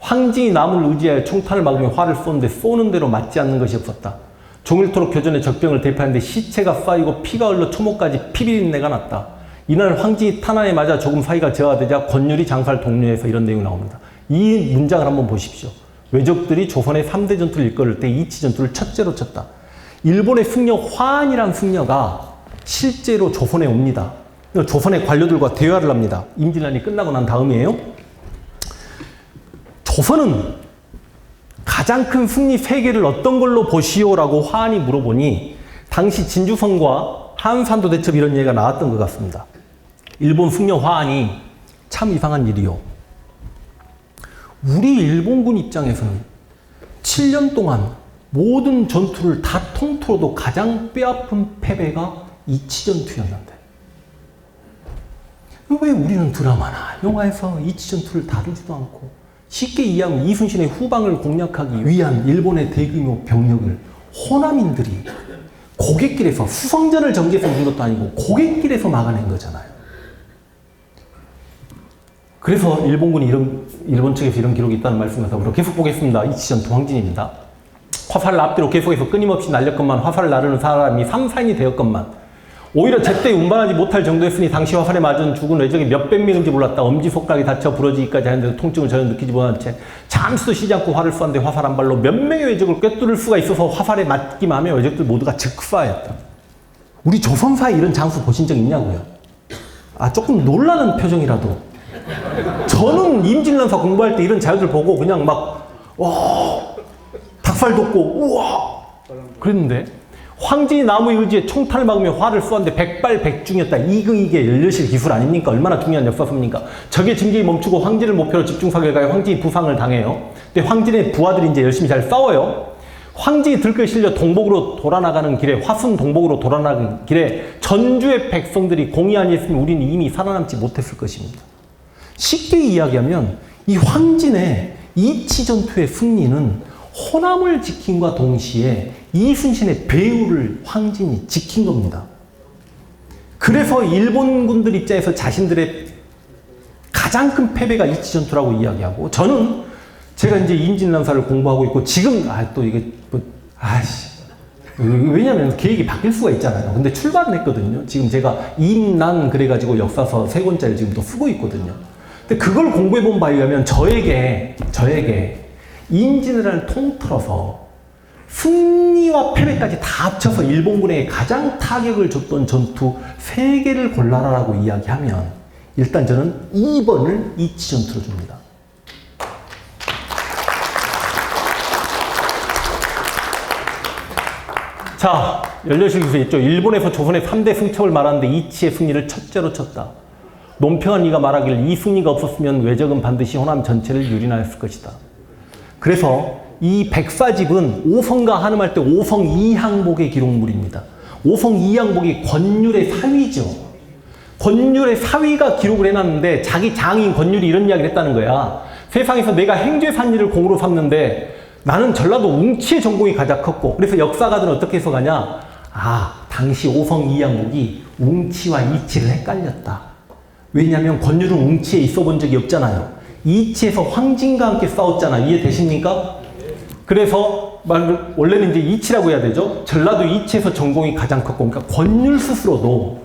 황진이 남을 의지하여 총탄을 막으며 활을 쏘는데 쏘는 대로 맞지 않는 것이 없었다. 종일토록 교전에 적병을 대피하는데 시체가 쌓이고 피가 흘러 초목까지 피비린내가 났다. 이날 황진이 탄환에 맞아 조금 사이가 저하되자 권율이 장사를 독려해서 이런 내용이 나옵니다. 이 문장을 한번 보십시오. 왜적들이 조선의 3대 전투를 이끌을 때 이치 전투를 첫째로 쳤다. 일본의 승려 화안이란 승려가 실제로 조선에 옵니다. 조선의 관료들과 대화를 합니다. 임진왜란이 끝나고 난 다음이에요. 조선은 가장 큰 승리 3개를 어떤 걸로 보시오라고 화안이 물어보니 당시 진주성과 한산도 대첩 이런 얘기가 나왔던 것 같습니다. 일본 승려 화안이 참 이상한 일이요. 우리 일본군 입장에서는 7년 동안 모든 전투를 다 통틀어도 가장 뼈아픈 패배가 이치전투였는데 왜 우리는 드라마나 영화에서 이치전투를 다루지도 않고 쉽게 이해하면 이순신의 후방을 공략하기 위한 일본의 대규모 병력을 호남인들이 고갯길에서 수성전을 전개해서 이긴 것도 아니고 고갯길에서 막아낸 거잖아요. 그래서 일본군이 일본 측에서 이런 기록이 있다는 말씀에서 계속 보겠습니다. 이치전투 황진입니다. 화살을 앞뒤로 계속해서 끊임없이 날렸건만 화살을 나르는 사람이 3, 4인이 되었건만 오히려 제때 운반하지 못할 정도였으니 당시 화살에 맞은 죽은 외적이 몇백 명인지 몰랐다. 엄지손가락이 다쳐 부러지기까지 하는데도 통증을 전혀 느끼지 못한 채 잠시도 쉬지 않고 활을 쏘았는데 화살 한 발로 몇 명의 외적을 꿰뚫을 수가 있어서 화살에 맞기만 하면 외적들 모두가 즉사하였다. 우리 조선사에 이런 장수 보신 적 있냐고요? 조금 놀라는 표정이라도. 저는 임진란사 공부할 때 이런 자료들 보고 그냥 막 닭살 돋고 우와 그랬는데 황진이 나무의 의지에 총탄을 막으며 화를 쏘았는데 백발백중이었다. 이게 열려실 기술 아닙니까? 얼마나 중요한 역사입니까? 적의 진격이 멈추고 황진을 목표로 집중사격을 가해 황진이 부상을 당해요. 근데 황진의 부하들이 이제 열심히 잘 싸워요. 황진이 들끓 실려 동복으로 돌아나가는 길에, 화순 동복으로 돌아나가는 길에 전주의 백성들이 공이 아니었으면 우리는 이미 살아남지 못했을 것입니다. 쉽게 이야기하면 이 황진의 이치전투의 승리는 호남을 지킴과 동시에 이순신의 배후를 황진이 지킨 겁니다. 그래서 일본군들 입장에서 자신들의 가장 큰 패배가 이치전투라고 이야기하고, 저는 제가 이제 임진란사를 공부하고 있고 지금 왜냐면 계획이 바뀔 수가 있잖아요. 근데 출발을 했거든요. 지금 제가 임난 그래가지고 역사서 3권짜리 지금 또 쓰고 있거든요. 근데 그걸 공부해본 바에 의하면 저에게 임진왜란을 통틀어서 승리와 패배까지 다 합쳐서 일본군에게 가장 타격을 줬던 전투 3개를 골라라라고 이야기하면 일단 저는 2번을 이치전투로 줍니다. 자, 열려실 기술이 있죠. 일본에서 조선의 3대 승척을 말하는데 이치의 승리를 첫째로 쳤다. 논평한 이가 말하기를 이 승리가 없었으면 외적은 반드시 호남 전체를 유린하였을 것이다. 그래서 이 백사집은 오성과 한음할 때 오성 이항복의 기록물입니다. 오성 이항복이 권율의 사위죠. 권율의 사위가 기록을 해놨는데 자기 장인 권율이 이런 이야기를 했다는 거야. 세상에서 내가 행죄산일을 공으로 삼는데 나는 전라도 웅치의 전공이 가장 컸고, 그래서 역사가들은 어떻게 해석하냐? 당시 오성 이항복이 웅치와 이치를 헷갈렸다. 왜냐하면 권율은 웅치에 있어 본 적이 없잖아요. 이치에서 황진과 함께 싸웠잖아. 이해되십니까? 그래서 원래는 이제 이치라고 해야 되죠. 전라도 이치에서 전공이 가장 컸고, 그러니까 권율 스스로도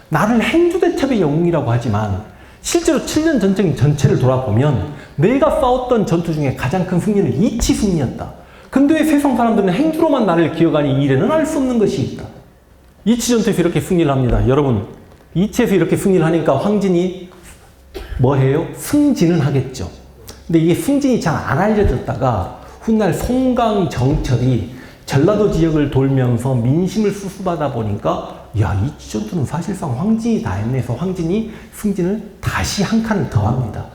나를 행주대첩의 영웅이라고 하지만 실제로 7년 전쟁 전체를 돌아보면 내가 싸웠던 전투 중에 가장 큰 승리는 이치 승리였다. 근데 왜 세상 사람들은 행주로만 나를 기억하니 이래는 알 수 없는 것이 있다. 이치 전투에서 이렇게 승리를 합니다. 여러분, 이치에서 이렇게 승리를 하니까 황진이 뭐 해요? 승진은 하겠죠. 근데 이게 승진이 잘 안 알려졌다가 훗날 송강정철이 전라도 지역을 돌면서 민심을 수습하다 보니까 이치전투는 사실상 황진이 다 했네 해서 황진이 승진을 다시 한 칸을 더 합니다.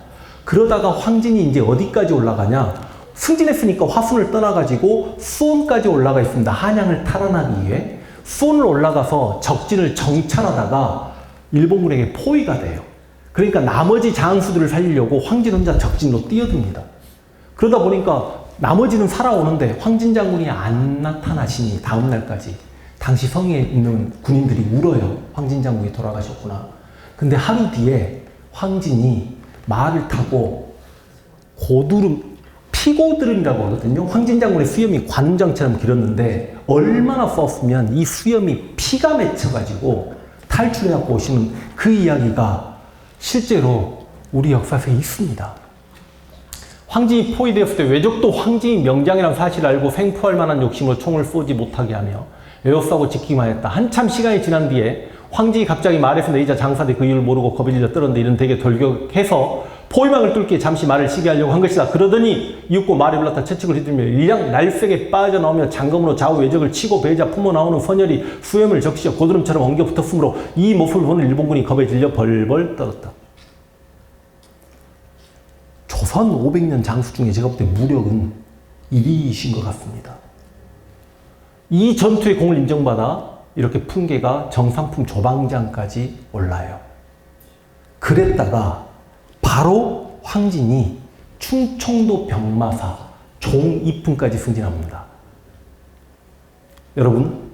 그러다가 황진이 이제 어디까지 올라가냐? 승진했으니까 화순을 떠나가지고 수원까지 올라가 있습니다. 한양을 탈환하기 위해. 수원을 올라가서 적진을 정찰하다가 일본군에게 포위가 돼요. 그러니까 나머지 장수들을 살리려고 황진 혼자 적진으로 뛰어듭니다. 그러다 보니까 나머지는 살아오는데 황진 장군이 안 나타나시니 다음날까지 당시 성에 있는 군인들이 울어요. 황진 장군이 돌아가셨구나. 근데 하루 뒤에 황진이 말을 타고 피고드름이라고 하거든요. 황진 장군의 수염이 관음장처럼 길었는데 얼마나 썼으면 이 수염이 피가 맺혀가지고 탈출해갖고 오시는 그 이야기가 실제로 우리 역사에 있습니다. 황진이 포위되었을 때 외적도 황진이 명장이라는 사실을 알고 생포할 만한 욕심으로 총을 쏘지 못하게 하며 에워싸고 지키기만 했다. 한참 시간이 지난 뒤에 황진이 갑자기 말에서 내리자 장사대 그 이유를 모르고 겁이 질려 떨었는데 이런 되게 돌격해서 포위망을 뚫기에 잠시 말을 쉬게 하려고 한 것이다. 그러더니 이윽고 말이 올랐다 채찍을 휘둘며 일량 날쌔게 빠져나오며 장검으로 좌우 외적을 치고 배자 품어 나오는 선열이 수염을 적시어 고드름처럼 엉겨 붙었으므로 이 모습을 보는 일본군이 겁에 질려 벌벌 떨었다. 조선 500년 장수 중에 제가 볼 때 무력은 1위이신 것 같습니다. 이 전투의 공을 인정받아 이렇게 풍계가 정상품 조방장까지 올라요. 그랬다가 바로 황진이 충청도 병마사 종이품까지 승진합니다. 여러분,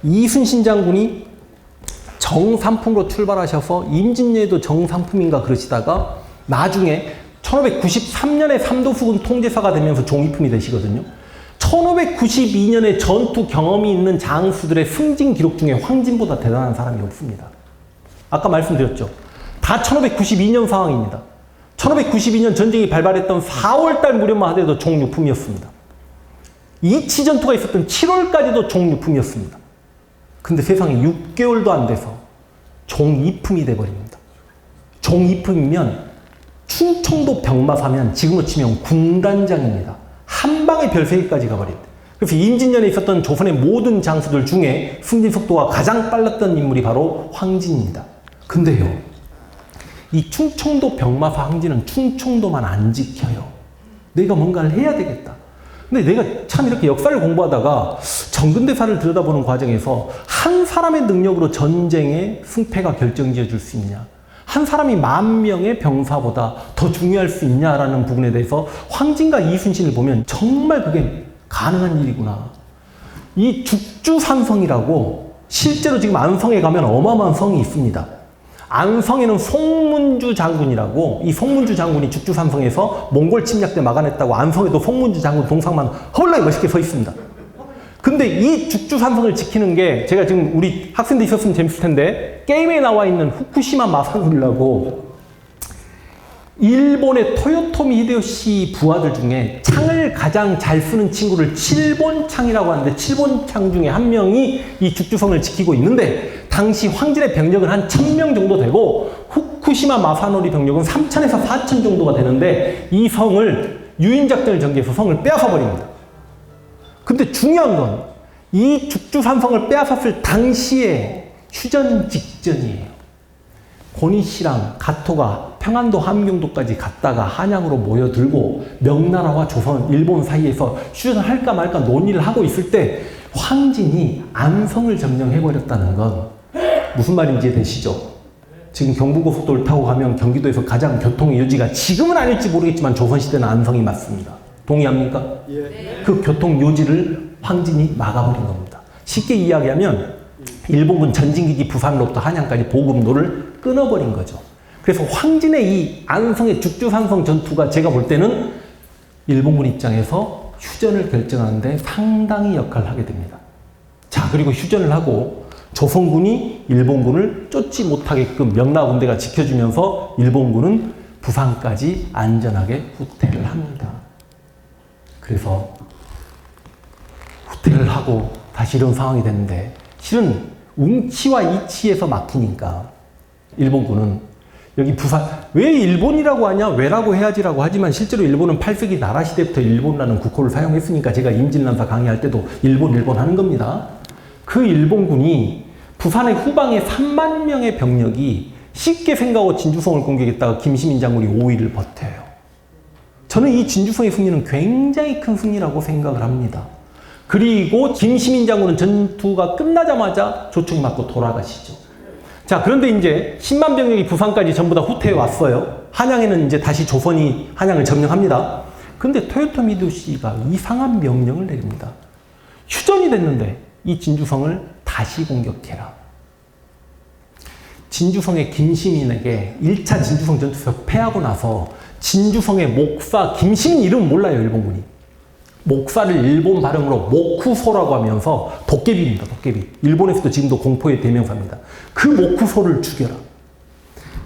이순신 장군이 정삼품으로 출발하셔서 임진왜도 정삼품인가 그러시다가 나중에 1593년에 삼도수군 통제사가 되면서 종이품이 되시거든요. 1592년에 전투 경험이 있는 장수들의 승진 기록 중에 황진보다 대단한 사람이 없습니다. 아까 말씀드렸죠. 다 1592년 상황입니다. 1592년 전쟁이 발발했던 4월달 무렵만 하더라도 종유품이었습니다. 이치 전투가 있었던 7월까지도 종유품이었습니다. 근데 세상에 6개월도 안 돼서 종이품이 돼버립니다. 종이품이면 충청도 병마사면 지금으로 치면 군단장입니다. 한 방에 별 3개까지 가버립니다. 그래서 임진년에 있었던 조선의 모든 장수들 중에 승진 속도가 가장 빨랐던 인물이 바로 황진입니다. 근데요, 이 충청도 병마사 황진은 충청도만 안 지켜요. 내가 뭔가를 해야 되겠다. 근데 내가 참 이렇게 역사를 공부하다가 정근대사를 들여다보는 과정에서 한 사람의 능력으로 전쟁의 승패가 결정지어 줄 수 있냐, 한 사람이 10,000명의 병사보다 더 중요할 수 있냐라는 부분에 대해서 황진과 이순신을 보면 정말 그게 가능한 일이구나. 이 죽주산성이라고 실제로 지금 안성에 가면 어마어마한 성이 있습니다. 안성에는 송문주 장군이라고, 이 송문주 장군이 죽주산성에서 몽골 침략 때 막아냈다고 안성에도 송문주 장군 동상만 허울나게 멋있게 서 있습니다. 근데 이 죽주산성을 지키는 게, 제가 지금 우리 학생들 있었으면 재밌을 텐데, 게임에 나와 있는 후쿠시마 마사노리라고 일본의 토요토미 히데요시 부하들 중에 창을 가장 잘 쓰는 친구를 칠본창이라고 하는데, 칠본창 중에 한 명이 이 죽주성을 지키고 있는데, 당시 황진의 병력은 한 1,000명 정도 되고 후쿠시마 마사노리 병력은 3,000에서 4,000 정도가 되는데, 이 성을 유인작전을 전개해서 성을 빼앗아 버립니다. 근데 중요한 건 이 죽주산성을 빼앗았을 당시에 휴전 직전이에요. 고니 씨랑 가토가 평안도 함경도까지 갔다가 한양으로 모여들고 명나라와 조선, 일본 사이에서 휴전을 할까 말까 논의를 하고 있을 때 황진이 안성을 점령해버렸다는 건 무슨 말인지 되시죠? 지금 경부고속도를 타고 가면 경기도에서 가장 교통의 요지가, 지금은 아닐지 모르겠지만 조선시대는 안성이 맞습니다. 동의합니까? 예. 그 교통 요지를 황진이 막아버린 겁니다. 쉽게 이야기하면 일본군 전진기지 부산로부터 한양까지 보급로를 끊어버린 거죠. 그래서 황진의 이 안성의 죽주산성 전투가 제가 볼 때는 일본군 입장에서 휴전을 결정하는데 상당히 역할을 하게 됩니다. 자, 그리고 휴전을 하고 조선군이 일본군을 쫓지 못하게끔 명나라 군대가 지켜주면서 일본군은 부산까지 안전하게 후퇴를 합니다. 그래서 후퇴를 하고 다시 이런 상황이 됐는데, 실은 웅치와 이치에서 막히니까 일본군은 여기 부산, 왜 일본이라고 하냐, 왜라고 해야지라고 하지만 실제로 일본은 8세기 나라 시대부터 일본이라는 국호를 사용했으니까, 제가 임진란사 강의할 때도 일본 하는 겁니다. 그 일본군이 부산의 후방에 3만 명의 병력이 쉽게 생각하고 진주성을 공격했다가 김시민 장군이 5일을 버텨요. 저는 이 진주성의 승리는 굉장히 큰 승리라고 생각을 합니다. 그리고 김시민 장군은 전투가 끝나자마자 조총이 맞고 돌아가시죠. 자, 그런데 이제 10만 병력이 부산까지 전부 다 후퇴해 왔어요. 한양에는 이제 다시 조선이 한양을 점령합니다. 근데 토요토미 히데요시가 이상한 명령을 내립니다. 휴전이 됐는데 이 진주성을 다시 공격해라. 진주성의 김시민에게 1차 진주성 전투에서 패하고 나서 진주성의 목사, 김시민 이름 몰라요, 일본군이. 목사를 일본 발음으로 모쿠소라고 하면서, 도깨비입니다, 도깨비. 일본에서도 지금도 공포의 대명사입니다. 그 모쿠소를 죽여라.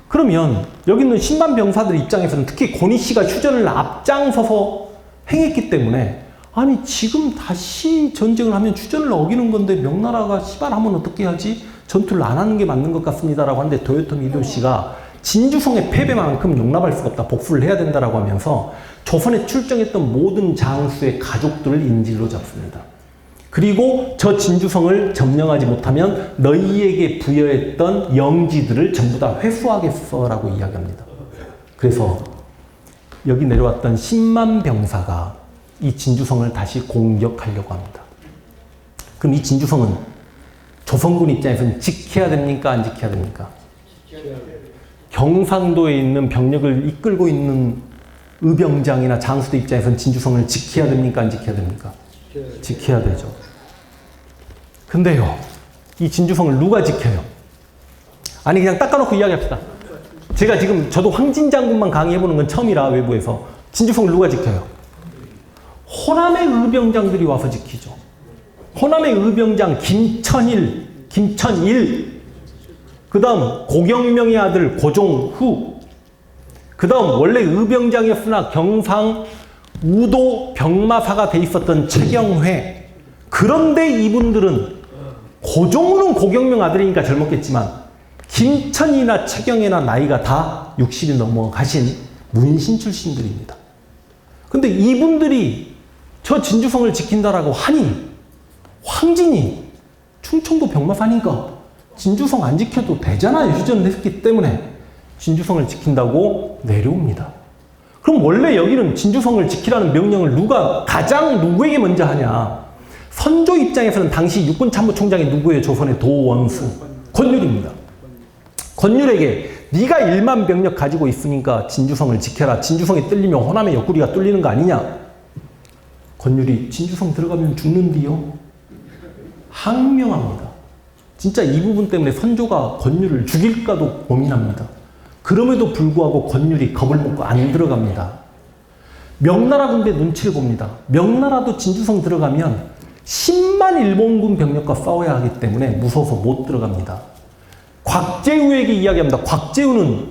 그러면 여기 있는 10만 병사들 입장에서는, 특히 고니 씨가 휴전을 앞장서서 행했기 때문에, 아니 지금 다시 전쟁을 하면 휴전을 어기는 건데 명나라가 시발하면 어떻게 하지? 전투를 안 하는 게 맞는 것 같습니다라고 하는데, 토요토미 히데요시가 진주성의 패배만큼 용납할 수가 없다, 복수를 해야 된다라고 하면서 조선에 출정했던 모든 장수의 가족들을 인질로 잡습니다. 그리고 저 진주성을 점령하지 못하면 너희에게 부여했던 영지들을 전부 다 회수하겠어라고 이야기합니다. 그래서 여기 내려왔던 10만 병사가 이 진주성을 다시 공격하려고 합니다. 그럼 이 진주성은 조선군 입장에서는 지켜야 됩니까? 안 지켜야 됩니까? 경상도에 있는 병력을 이끌고 있는 의병장이나 장수대 입장에서는 진주성을 지켜야 됩니까? 안 지켜야 됩니까? 지켜야 되죠. 근데요, 이 진주성을 누가 지켜요? 아니, 그냥 닦아놓고 이야기합시다. 제가 지금, 저도 황진 장군만 강의해보는 건 처음이라, 외부에서. 진주성을 누가 지켜요? 호남의 의병장들이 와서 지키죠. 호남의 의병장 김천일, 그 다음 고경명의 아들 고종후, 그 다음 원래 의병장이었으나 경상 우도 병마사가 돼 있었던 최경회. 그런데 이분들은 고종후는 고경명 아들이니까 젊었겠지만 김천이나 최경회나 나이가 다 60이 넘어가신 문신 출신들입니다. 근데 이분들이 저 진주성을 지킨다라고 하니 황진이 충청도 병마사니까 진주성 안 지켜도 되잖아요. 휴전을 했기 때문에 진주성을 지킨다고 내려옵니다. 그럼 원래 여기는 진주성을 지키라는 명령을 누구에게 먼저 하냐? 선조 입장에서는 당시 육군참모총장이 누구예요? 조선의 도원수, 권율입니다. 권율에게 네가 1만 병력 가지고 있으니까 진주성을 지켜라. 진주성이 뚫리면 호남의 옆구리가 뚫리는 거 아니냐? 권율이 진주성 들어가면 죽는디요? 항명합니다. 진짜 이 부분 때문에 선조가 권율을 죽일까도 고민합니다. 그럼에도 불구하고 권율이 겁을 먹고 안 들어갑니다. 명나라 군대 눈치를 봅니다. 명나라도 진주성 들어가면 10만 일본군 병력과 싸워야 하기 때문에 무서워서 못 들어갑니다. 곽재우에게 이야기합니다. 곽재우는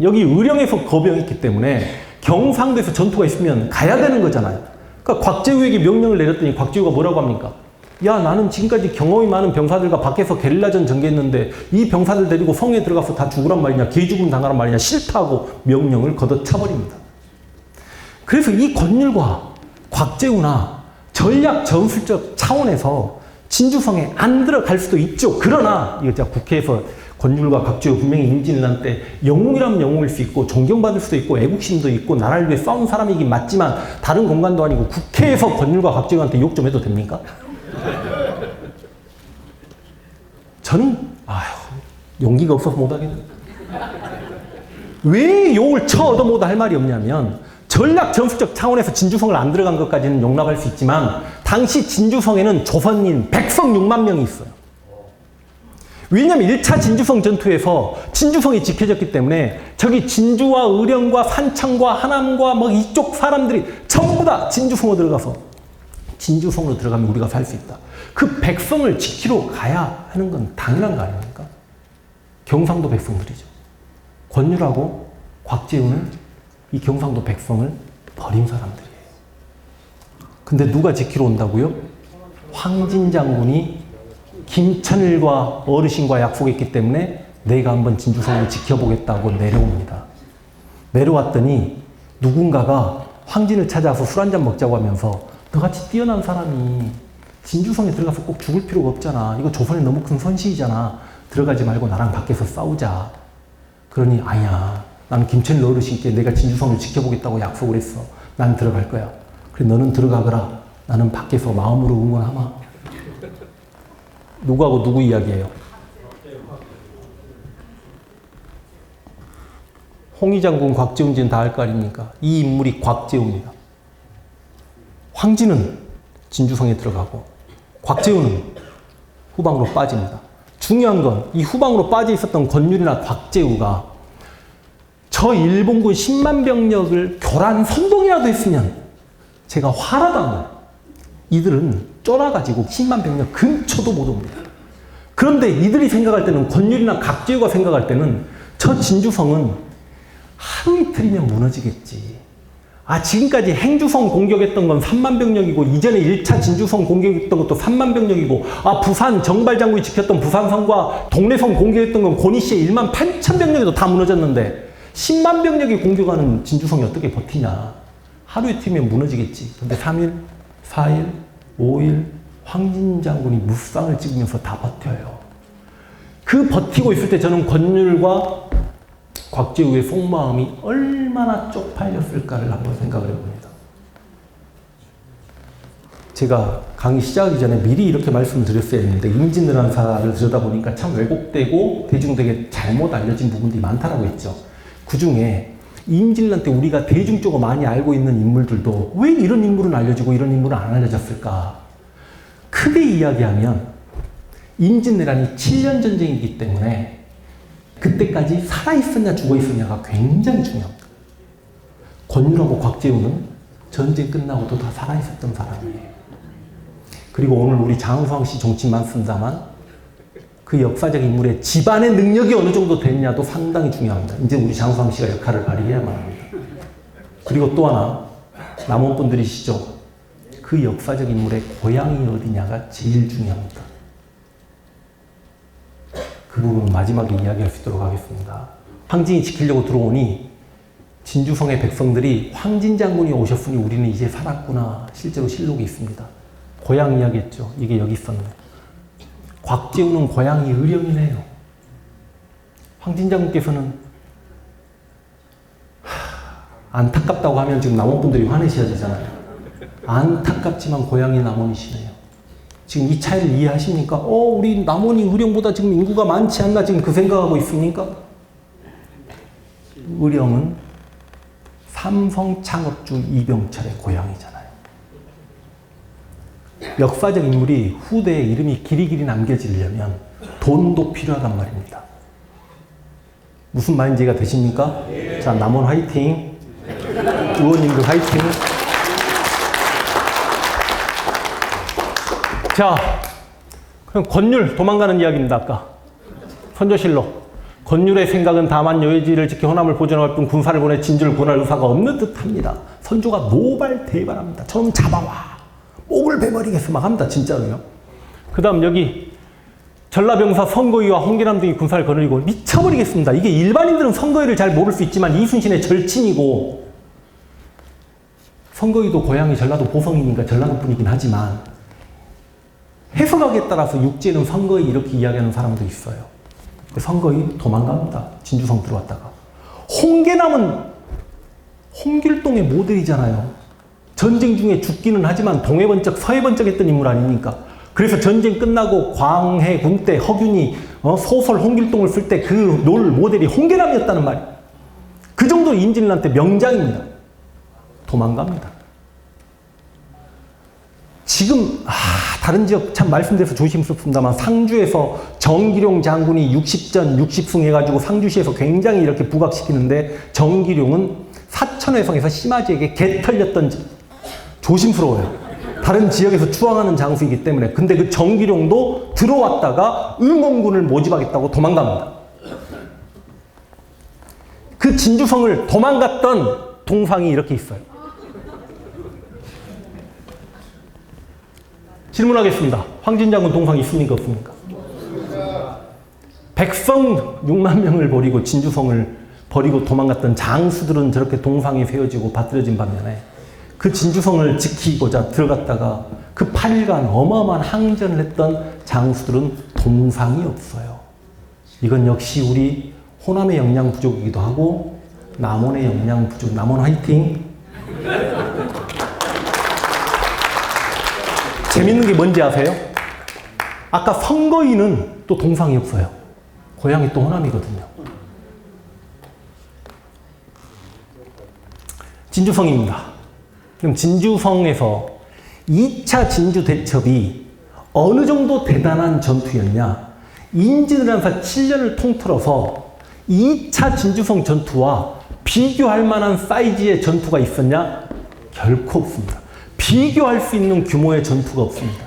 여기 의령에서 거병했기 때문에 경상도에서 전투가 있으면 가야 되는 거잖아요. 그러니까 곽재우에게 명령을 내렸더니 곽재우가 뭐라고 합니까? 야, 나는 지금까지 경험이 많은 병사들과 밖에서 게릴라전 전개했는데 이 병사들 데리고 성에 들어가서 다 죽으란 말이냐, 개죽음 당하란 말이냐, 싫다고 명령을 걷어차버립니다. 그래서 이 권율과 곽재우나 전략 전술적 차원에서 진주성에 안 들어갈 수도 있죠. 그러나 이거 제가 국회에서 권율과 곽재우 분명히 임진왜란 때 영웅이라면 영웅일 수 있고 존경받을 수도 있고 애국심도 있고 나라를 위해 싸운 사람이긴 맞지만 다른 공간도 아니고 국회에서 권율과 곽재우한테 욕 좀 해도 됩니까? 저는 용기가 없어서 못하겠네요. 왜 욕을 쳐 얻어 못하 할 말이 없냐면 전략 전술적 차원에서 진주성을 안 들어간 것까지는 용납할 수 있지만 당시 진주성에는 조선인 백성 6만 명이 있어요. 왜냐하면 1차 진주성 전투에서 진주성이 지켜졌기 때문에 저기 진주와 의령과 산청과 하남과 뭐 이쪽 사람들이 전부 다 진주성으로 들어가서 진주성으로 들어가면 우리가 살 수 있다. 그 백성을 지키러 가야 하는 건 당연한 거 아닙니까? 경상도 백성들이죠. 권율하고 곽재우는 이 경상도 백성을 버린 사람들이에요. 근데 누가 지키러 온다고요? 황진 장군이 김천일과 어르신과 약속했기 때문에 내가 한번 진주성을 지켜보겠다고 내려옵니다. 내려왔더니 누군가가 황진을 찾아서 술 한잔 먹자고 하면서 너같이 뛰어난 사람이 진주성에 들어가서 꼭 죽을 필요가 없잖아. 이거 조선에 너무 큰 선시이잖아. 들어가지 말고 나랑 밖에서 싸우자. 그러니 아니야. 나는 김천일 어르신께 내가 진주성을 지켜보겠다고 약속을 했어. 난 들어갈 거야. 그래 너는 들어가거라. 나는 밖에서 마음으로 응원하마. 누구하고 누구 이야기예요? 홍희 장군, 곽재훈지는 다 알 거 아닙니까? 이 인물이 곽재우입니다. 황진은 진주성에 들어가고 곽재우는 후방으로 빠집니다. 중요한 건 이 후방으로 빠져 있었던 권율이나 곽재우가 저 일본군 10만 병력을 교란 선동이라도 했으면 제가 화라도 안 나요. 이들은 쫄아가지고 10만 병력 근처도 못 옵니다. 그런데 이들이 생각할 때는 권율이나 곽재우가 생각할 때는 저 진주성은 하루 이틀이면 무너지겠지. 지금까지 행주성 공격했던 건 3만 병력이고 이전에 1차 진주성 공격했던 것도 3만 병력이고 부산 정발장군이 지켰던 부산성과 동래성 공격했던 건 고니시의 1만 8천 병력에도 다 무너졌는데 10만 병력이 공격하는 진주성이 어떻게 버티냐. 하루 이틀이면 무너지겠지. 근데 3일, 4일, 5일 황진 장군이 무쌍을 찍으면서 다 버텨요. 그 버티고 있을 때 저는 권율과 곽재우의 속마음이 얼마나 쪽팔렸을까를 한번 생각을 해봅니다. 제가 강의 시작하기 전에 미리 이렇게 말씀을 드렸어야 했는데 임진왜란사를 들여다보니까 참 왜곡되고 대중들에게 잘못 알려진 부분들이 많다라고 했죠. 그 중에 임진왜란 때 우리가 대중적으로 많이 알고 있는 인물들도 왜 이런 인물은 알려지고 이런 인물은 안 알려졌을까? 크게 이야기하면 임진왜란이 7년 전쟁이기 때문에 그때까지 살아있었냐 죽어있었냐가 굉장히 중요합니다. 권율하고 곽재우는 전쟁 끝나고도 다 살아있었던 사람이에요. 그리고 오늘 우리 장수왕 씨 정치만 쓴다만 그 역사적 인물의 집안의 능력이 어느 정도 됐냐도 상당히 중요합니다. 이제 우리 장수왕 씨가 역할을 발휘해야만 합니다. 그리고 또 하나, 남원 분들이시죠? 그 역사적 인물의 고향이 어디냐가 제일 중요합니다. 그 부분은 마지막에 이야기할 수 있도록 하겠습니다. 황진이 지키려고 들어오니 진주성의 백성들이 황진 장군이 오셨으니 우리는 이제 살았구나. 실제로 실록이 있습니다. 고향 이야기했죠. 이게 여기 있었네. 곽재우는 고향이 의령이네요. 황진 장군께서는 안타깝다고 하면 지금 남원분들이 화내셔야 되잖아요. 안타깝지만 고향이 남원이시네요. 지금 이 차이를 이해하십니까? 우리 남원이 의령보다 지금 인구가 많지 않나 지금 그 생각하고 있습니까? 의령은 삼성 창업주 이병철의 고향이잖아요. 역사적 인물이 후대에 이름이 길이길이 남겨지려면 돈도 필요하단 말입니다. 무슨 말인지 이해가 되십니까? 자, 남원 화이팅! 의원님들 화이팅! 자, 그럼 권율 도망가는 이야기입니다. 아까 선조실록. 권율의 생각은 다만 여의지를 지켜 호남을 보존할 뿐 군사를 보내 진주를 구원할 의사가 없는 듯합니다. 선조가 노발대발합니다. 저놈 잡아와. 목을 베버리겠어 막 합니다. 진짜로요. 그 다음 여기 전라병사 선거위와 홍계남 등이 군사를 거느리고 미쳐버리겠습니다. 이게 일반인들은 선거위를 잘 모를 수 있지만 이순신의 절친이고 선거위도 고향이 전라도 보성이니까 전라도 분이긴 하지만 해석하기에 따라서 육지에는 선거위 이렇게 이야기하는 사람도 있어요. 선거위 도망갑니다. 진주성 들어왔다가. 홍계남은 홍길동의 모델이잖아요. 전쟁 중에 죽기는 하지만 동해번쩍 서해번쩍 했던 인물 아닙니까? 그래서 전쟁 끝나고 광해군 때 허균이 소설 홍길동을 쓸 때 그 롤 모델이 홍계남이었다는 말이에요. 그 정도 임진왜란 명장입니다. 도망갑니다. 지금 다른 지역 참 말씀드려서 조심스럽습니다만 상주에서 정기룡 장군이 60전 60승 해가지고 상주시에서 굉장히 이렇게 부각시키는데 정기룡은 사천회성에서 심화지에게 개 털렸던 조심스러워요. 다른 지역에서 추앙하는 장수이기 때문에. 근데 그 정기룡도 들어왔다가 응원군을 모집하겠다고 도망갑니다. 그 진주성을 도망갔던 동상이 이렇게 있어요. 질문하겠습니다. 황진 장군 동상 있습니까? 없습니까? 백성 6만 명을 버리고 진주성을 버리고 도망갔던 장수들은 저렇게 동상이 세워지고 받들어진 반면에 그 진주성을 지키고자 들어갔다가 그 8일간 어마어마한 항전을 했던 장수들은 동상이 없어요. 이건 역시 우리 호남의 역량 부족이기도 하고 남원의 역량 부족. 남원 화이팅! 재밌는 게 뭔지 아세요? 아까 선거위는 또 동상이 없어요. 고향이 또 호남이거든요. 진주성입니다. 그럼 진주성에서 2차 진주 대첩이 어느 정도 대단한 전투였냐? 임진왜란사 7년을 통틀어서 2차 진주성 전투와 비교할 만한 사이즈의 전투가 있었냐? 결코 없습니다. 비교할 수 있는 규모의 전투가 없습니다.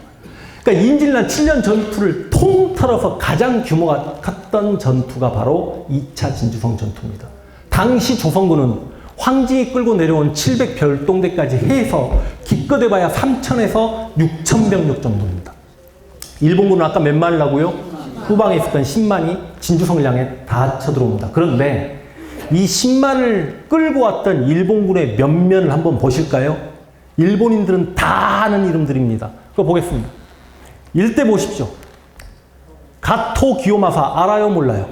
그러니까 임진왜란 7년 전투를 통틀어서 가장 규모가 컸던 전투가 바로 2차 진주성 전투입니다. 당시 조선군은 황진이 끌고 내려온 700별동대까지 해서 기껏해봐야 3,000에서 6,000병력 정도입니다. 일본군은 아까 몇 만이라고요? 후방에 있었던 10만이 진주성을 향해 다 쳐들어옵니다. 그런데 이 10만을 끌고 왔던 일본군의 면면을 한번 보실까요? 일본인들은 다 아는 이름들입니다. 그거 보겠습니다. 일대 보십시오. 가토 기요마사 알아요? 몰라요?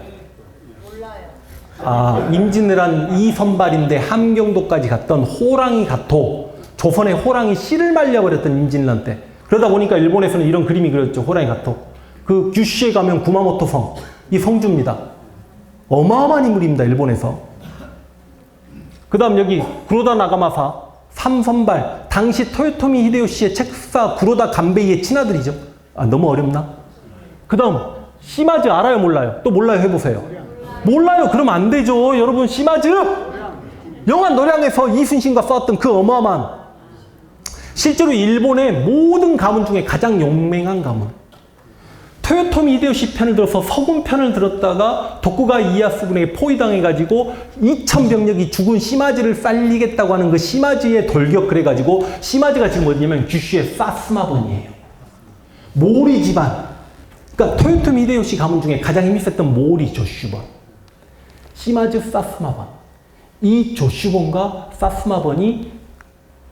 몰라요. 임진왜란 2선발인데 함경도까지 갔던 호랑이 가토. 조선의 호랑이 씨를 말려버렸던 임진왜란 때. 그러다 보니까 일본에서는 이런 그림이 그렸죠. 호랑이 가토. 그 규슈에 가면 구마모토 성. 이 성주입니다. 어마어마한 인물입니다. 일본에서. 그 다음 여기 구로다 나가마사 3선발. 당시 토요토미 히데요시의 책사 구로다 간베이의 친아들이죠. 너무 어렵나? 그 다음 시마즈 알아요? 몰라요? 또 몰라요? 해보세요. 몰라요? 그러면 안 되죠. 여러분 시마즈! 영화 노량에서 이순신과 싸웠던 그 어마어마한 실제로 일본의 모든 가문 중에 가장 용맹한 가문. 토요토미 히데요시 편을 들어서 서군 편을 들었다가 도쿠가 이에야스군에게 포위당해가지고 2000병력이 죽은 시마즈를 살리겠다고 하는 그 시마즈의 돌격을 해가지고 시마즈가 지금 어디냐면 규슈의 사스마번이에요. 모리 집안. 그러니까 토요토미 히데요시 가문 중에 가장 힘이 셌던 모리 조슈번. 시마즈 사스마번. 이 조슈번과 사스마번이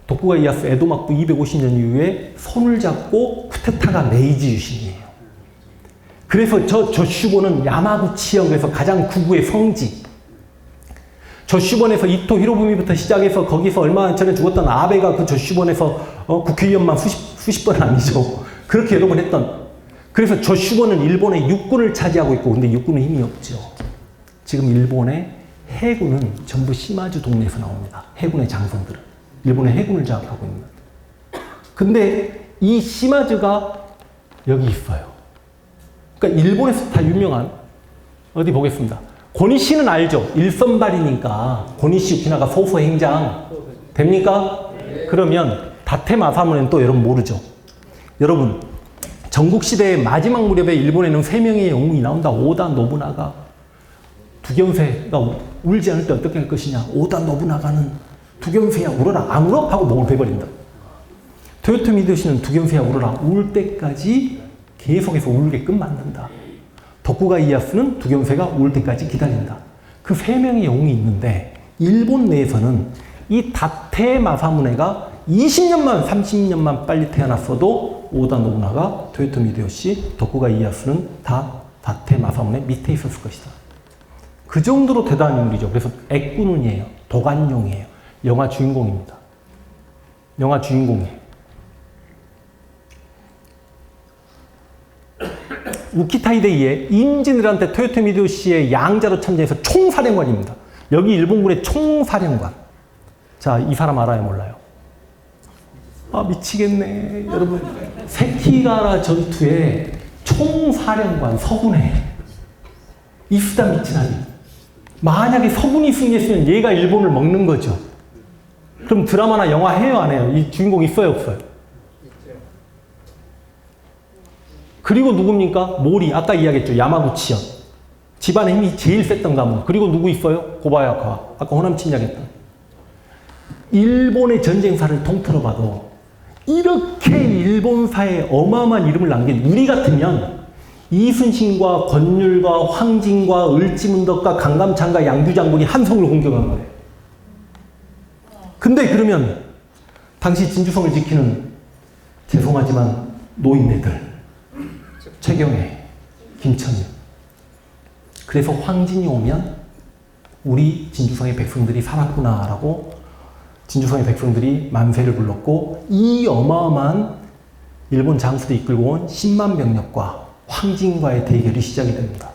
도쿠가 이에야스 에도 막부 250년 이후에 손을 잡고 쿠데타가 메이지 유신이에요. 그래서 저 조슈본은 야마구치역에서 가장 구구의 성지. 조슈본에서 이토 히로부미부터 시작해서 거기서 얼마 전에 죽었던 아베가 그 조슈본에서 국회의원만 수십 번 아니죠. 그렇게 여러 번 했던. 그래서 조슈본은 일본의 육군을 차지하고 있고, 근데 육군은 힘이 없죠. 지금 일본의 해군은 전부 시마즈 동네에서 나옵니다. 해군의 장성들은. 일본의 해군을 장악하고 있는. 근데 이 시마즈가 여기 있어요. 그러니까 일본에서 다 유명한, 어디 보겠습니다. 고니시는 알죠? 일선발이니까 고니시 유키나가 소서 행장 됩니까? 네. 그러면 다테 마사무네는 또 여러분 모르죠? 여러분 전국시대의 마지막 무렵에 일본에는 3명의 영웅이 나온다. 오다 노부나가. 두견세가 울지 않을 때 어떻게 할 것이냐. 오다 노부나가는 두견세야 울어라. 안 울어? 하고 목을 베버린다. 토요토미 히데요시는 두견세야 울어라. 울 때까지 계속해서 울게끔 만든다. 도쿠가 이에야스는 두견세가 울 때까지 기다린다. 그 3명의 영웅이 있는데 일본 내에서는 이 다테 마사무네가 20년만 30년만 빨리 태어났어도 오다 노부나가, 토요토미 히데요시, 도쿠가 이에야스는 다 다테 마사무네 밑에 있었을 것이다. 그 정도로 대단한 인물이죠. 그래서 액군운이에요. 도관용이에요. 영화 주인공입니다. 영화 주인공이에요. 우키타 히데이에 임진왜란때 토요토미 히데요시의 양자로 참전해서 총사령관입니다. 여기 일본군의 총사령관. 자, 이 사람 알아요, 몰라요? 아, 미치겠네. 여러분, 세키가라 전투의 총사령관 서군에 이수다 미츠나리. 만약에 서군이 승리했으면 얘가 일본을 먹는 거죠. 그럼 드라마나 영화 해요, 안 해요? 이 주인공 있어요, 없어요? 그리고 누굽니까? 모리. 아까 이야기했죠. 야마구치현. 집안의 힘이 제일 셌던 가문. 그리고 누구 있어요? 고바야카. 아까 호남 침략했던. 일본의 전쟁사를 통틀어 봐도 이렇게 일본사에 어마어마한 이름을 남긴 우리 같으면 이순신과 권율과 황진과 을지문덕과 강감찬과 양규장군이 한성을 공격한 거예요. 근데 그러면 당시 진주성을 지키는 죄송하지만 노인네들 최경혜, 김천일. 그래서 황진이 오면 우리 진주성의 백성들이 살았구나라고 진주성의 백성들이 만세를 불렀고 이 어마어마한 일본 장수들이 이끌고 온 10만 병력과 황진과의 대결이 시작이 됩니다.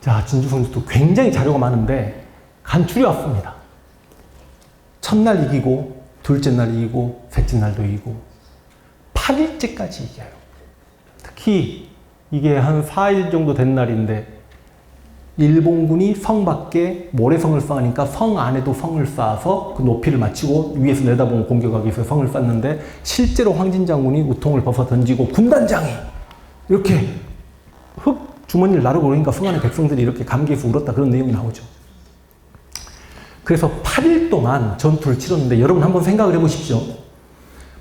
자, 진주성도 굉장히 자료가 많은데 간추려 왔습니다. 첫날 이기고 둘째 날 이기고 셋째 날도 이기고 8일째까지 이겨요. 특히 이게 한 4일 정도 된 날인데 일본군이 성 밖에 모래성을 쌓으니까 성 안에도 성을 쌓아서 그 높이를 맞추고 위에서 내다보면 공격하기 위해서 성을 쌓는데 실제로 황진 장군이 우통을 벗어 던지고 군단장이 이렇게 흙 주머니를 나르고 그러니까 성 안의 백성들이 이렇게 감기에서 울었다 그런 내용이 나오죠. 그래서 8일 동안 전투를 치렀는데 여러분 한번 생각을 해보십시오.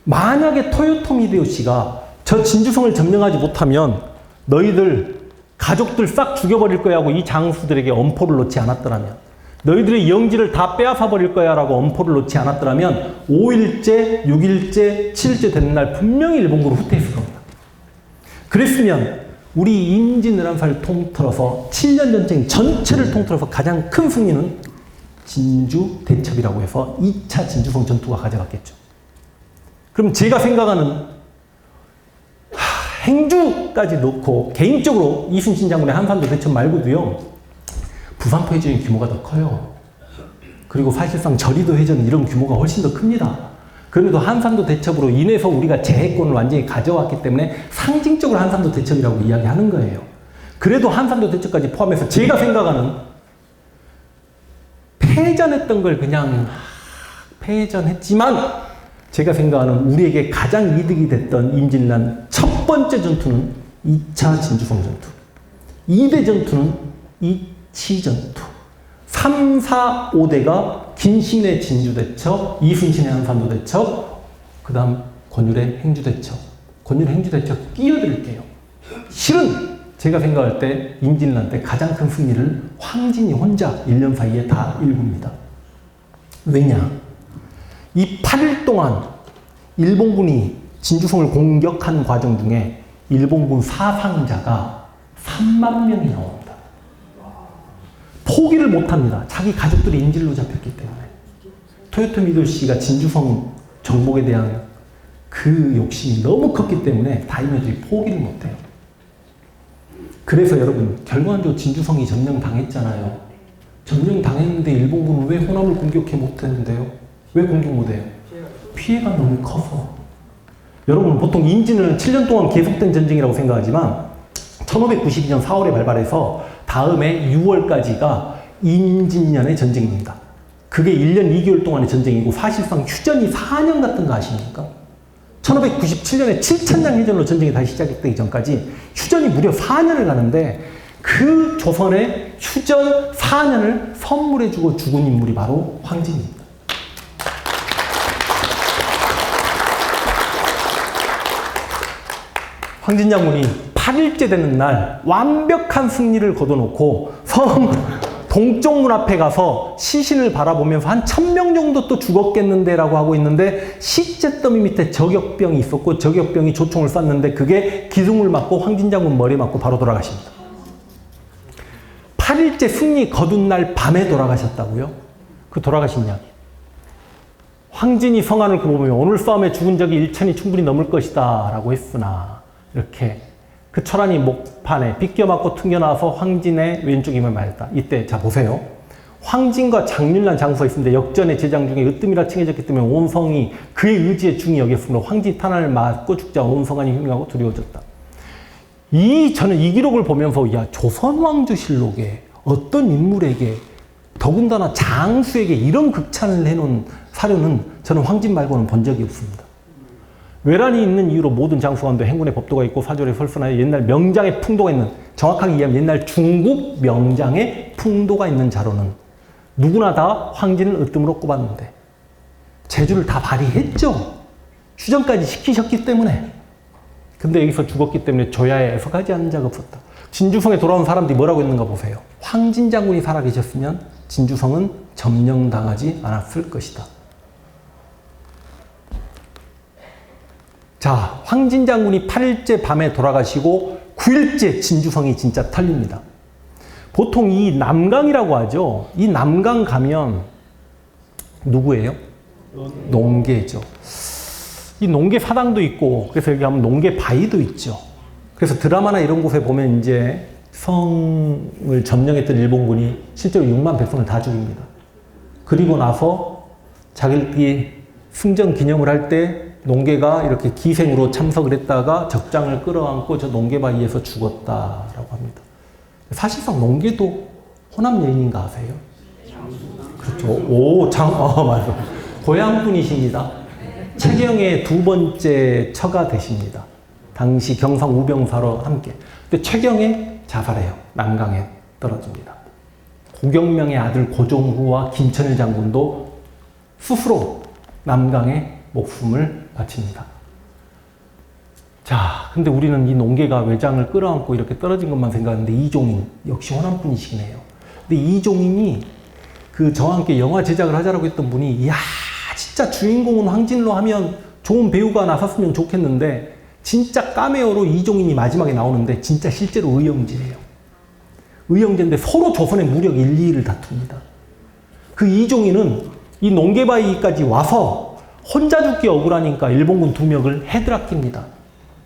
만약에 토요토미 히데요시가 저 진주성을 점령하지 못하면 너희들 가족들 싹 죽여버릴 거야 하고 이 장수들에게 엄포를 놓지 않았더라면 너희들의 영지를 다 빼앗아 버릴 거야 라고 엄포를 놓지 않았더라면 5일째, 6일째, 7일째 되는 날 분명히 일본군으로 후퇴했을 겁니다. 그랬으면 우리 임진왜란사를 통틀어서 7년 전쟁 전체를 통틀어서 가장 큰 승리는 진주 대첩이라고 해서 2차 진주성 전투가 가져갔겠죠. 그럼 제가 생각하는 행주까지 놓고 개인적으로 이순신 장군의 한산도 대첩 말고도요. 부산포 해전의 규모가 더 커요. 그리고 사실상 저리도 해전 이런 규모가 훨씬 더 큽니다. 그럼에도 한산도 대첩으로 인해서 우리가 제해권을 완전히 가져왔기 때문에 상징적으로 한산도 대첩이라고 이야기하는 거예요. 그래도 한산도 대첩까지 포함해서 제가 생각하는 패전했던 걸 그냥 패전했지만 제가 생각하는 우리에게 가장 이득이 됐던 임진왜란 첫 번째 전투는 2차 진주성 전투, 2대 전투는 이치 전투, 3, 4, 5대가 김신의 진주대첩, 이순신의 한산도대첩, 그 다음 권율의 행주대첩. 권율의 행주대첩 끼어들게요. 실은 제가 생각할 때 임진왜란 때 가장 큰 승리를 황진이 혼자 1년 사이에 다 일굽니다. 왜냐? 이 8일 동안 일본군이 진주성을 공격한 과정 중에 일본군 사상자가 3만 명이 나옵니다. 포기를 못합니다. 자기 가족들이 인질로 잡혔기 때문에. 토요토미 히데요시가 진주성 정복에 대한 그 욕심이 너무 컸기 때문에 다이노들이 포기를 못해요. 그래서 여러분 결과적으로 진주성이 점령당했잖아요. 점령당했는데 일본군은 왜 호남을 공격해 못했는데요? 왜 공격 못해요? 피해가 너무 커서. 여러분 보통 임진은 7년 동안 계속된 전쟁이라고 생각하지만 1592년 4월에 발발해서 다음해 6월까지가 임진년의 전쟁입니다. 그게 1년 2개월 동안의 전쟁이고 사실상 휴전이 4년 같은 거 아십니까? 1597년에 7천량 해전으로 전쟁이 다시 시작되기 전까지 휴전이 무려 4년을 가는데 그 조선의 휴전 4년을 선물해주고 죽은 인물이 바로 황진입니다. 황진 장군이 8일째 되는 날 완벽한 승리를 거둬놓고 섬 동쪽 문 앞에 가서 시신을 바라보면서 한 1000명 정도 또 죽었겠는데 라고 하고 있는데 시체 더미 밑에 저격병이 있었고 저격병이 조총을 쐈는데 그게 기둥을 맞고 황진 장군 머리에 맞고 바로 돌아가십니다. 8일째 승리 거둔 날 밤에 돌아가셨다고요? 그 돌아가신 이야기. 황진이 성안을 보면 오늘 싸움에 죽은 적이 1000이 충분히 넘을 것이다 라고 했으나 이렇게 그 철안이 목판에 빗겨맞고 튕겨나와서 황진의 왼쪽 힘을 맞았다. 이때 자 보세요. 황진과 장윤란 장수가 있습니다. 역전의 제장 중에 으뜸이라 칭해졌기 때문에 온 성이 그의 의지에 중히 여겼으므로 황진 탄환을 맞고 죽자 온 성안이 흉하고 두려워졌다. 저는 이 기록을 보면서 야 조선왕조실록에 어떤 인물에게 더군다나 장수에게 이런 극찬을 해놓은 사료는 저는 황진 말고는 본 적이 없습니다. 외란이 있는 이유로 모든 장수관도 행군의 법도가 있고 사절의 설선하여 옛날 명장의 풍도가 있는, 정확하게 이해하면 옛날 중국 명장의 풍도가 있는 자로는 누구나 다 황진을 으뜸으로 꼽았는데 재주를 다 발휘했죠. 휴전까지 시키셨기 때문에. 근데 여기서 죽었기 때문에 조야에 애석하지 않은 자가 없었다. 진주성에 돌아온 사람들이 뭐라고 했는가 보세요. 황진 장군이 살아계셨으면 진주성은 점령당하지 않았을 것이다. 자, 황진 장군이 8일째 밤에 돌아가시고 9일째 진주성이 진짜 털립니다. 보통 이 남강이라고 하죠. 이 남강 가면 누구예요? 농계죠. 이 농계 사당도 있고 그래서 여기 가면 농계 바위도 있죠. 그래서 드라마나 이런 곳에 보면 이제 성을 점령했던 일본군이 실제로 6만 백성을 다 죽입니다. 그리고 나서 자기들끼리 승전 기념을 할 때 농계가 이렇게 기생으로 참석을 했다가 적장을 끌어안고 저 농계바위에서 죽었다라고 합니다. 사실상 농계도 호남 여인인가 아세요? 그렇죠. 맞아. 고향분이십니다. 최경의 두 번째 처가 되십니다. 당시 경상 우병사로 함께. 근데 최경의 자살해요. 남강에 떨어집니다. 고경명의 아들 고종후와 김천일 장군도 스스로 남강에 목숨을 바칩니다. 자, 근데 우리는 이 농계가 외장을 끌어안고 이렇게 떨어진 것만 생각하는데 이종인, 역시 호남 분이시긴 해요. 근데 이종인이 그 저와 함께 영화 제작을 하자라고 했던 분이, 이야, 진짜 주인공은 황진로 하면 좋은 배우가 나섰으면 좋겠는데, 진짜 카메오로 이종인이 마지막에 나오는데, 진짜 실제로 의형제예요. 의형제인데 서로 조선의 무력 1, 2위를 다툽니다. 그 이종인은 이 농계바위까지 와서 혼자 죽기 억울하니까 일본군 2명을 헤드락깁니다.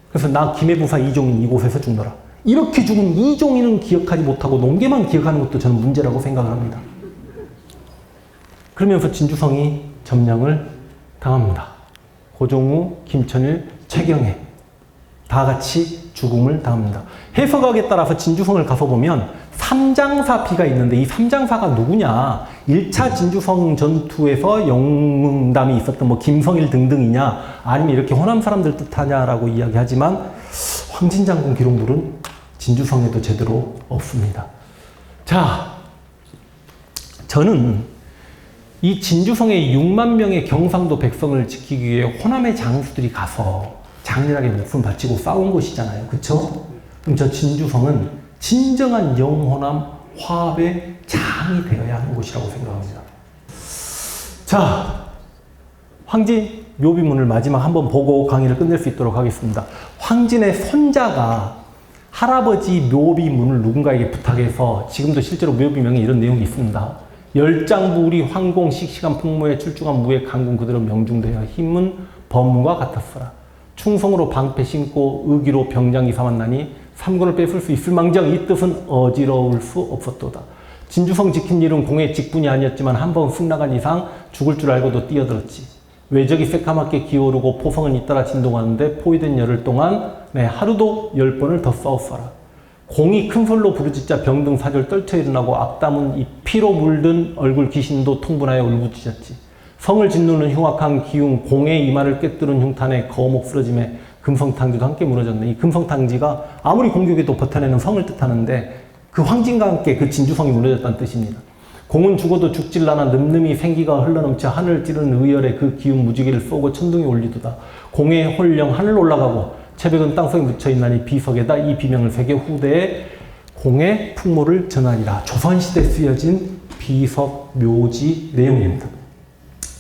그래서 나 김해부사 이종인 이곳에서 죽노라. 이렇게 죽은 이종인은 기억하지 못하고 농계만 기억하는 것도 저는 문제라고 생각을 합니다. 그러면서 진주성이 점령을 당합니다. 고종후, 김천일, 최경혜. 다 같이 죽음을 당합니다. 해석학에 따라서 진주성을 가서 보면 삼장사비가 있는데 이 삼장사가 누구냐? 1차 진주성 전투에서 영웅담이 있었던 뭐 김성일 등등이냐? 아니면 이렇게 호남 사람들 뜻하냐라고 이야기하지만 황진장군 기록물은 진주성에도 제대로 없습니다. 자, 저는 이 진주성의 6만 명의 경상도 백성을 지키기 위해 호남의 장수들이 가서 장렬하게 목숨 바치고 싸운 곳이잖아요. 그쵸? 그럼 저 진주성은 진정한 영호남 화합의 장이 되어야 하는 곳이라고 생각합니다. 자, 황진 묘비문을 마지막 한번 보고 강의를 끝낼 수 있도록 하겠습니다. 황진의 손자가 할아버지 묘비문을 누군가에게 부탁해서 지금도 실제로 묘비명에 이런 내용이 있습니다. 열장부리 황공 씩씩한 풍모에 출중한 무의 강군 그대로 명중되어 힘은 범과 같았어라. 충성으로 방패 신고 의기로 병장이 삼았나니 삼군을 뺏을 수 있을 망정 이 뜻은 어지러울 수 없었도다. 진주성 지킨 일은 공의 직분이 아니었지만 한 번 승나간 이상 죽을 줄 알고도 뛰어들었지. 외적이 새까맣게 기어오르고 포성은 잇따라 진동하는데 포위된 열흘 동안 하루도 10번을 더 싸웠어라. 공이 큰 솔로 부르짖자 병등 사절 떨쳐 일어나고 악담은 이 피로 물든 얼굴 귀신도 통분하여 울부짖었지. 성을 짓누는 흉악한 기웅 공의 이마를 꿰뚫은 흉탄에 거목 쓰러짐에 금성탕지도 함께 무너졌네. 이 금성탕지가 아무리 공격해도 버텨내는 성을 뜻하는데 그 황진과 함께 그 진주성이 무너졌다는 뜻입니다. 공은 죽어도 죽질라나 늠름히 생기가 흘러넘쳐 하늘 찌르는 의열에 그 기운 무지개를 쏘고 천둥이 올리도다. 공의 홀령 하늘 올라가고 채백은 땅속에 묻혀있나니 비석에다 이 비명을 새겨 후대에 공의 풍모를 전하리라. 조선시대에 쓰여진 비석 묘지 내용입니다.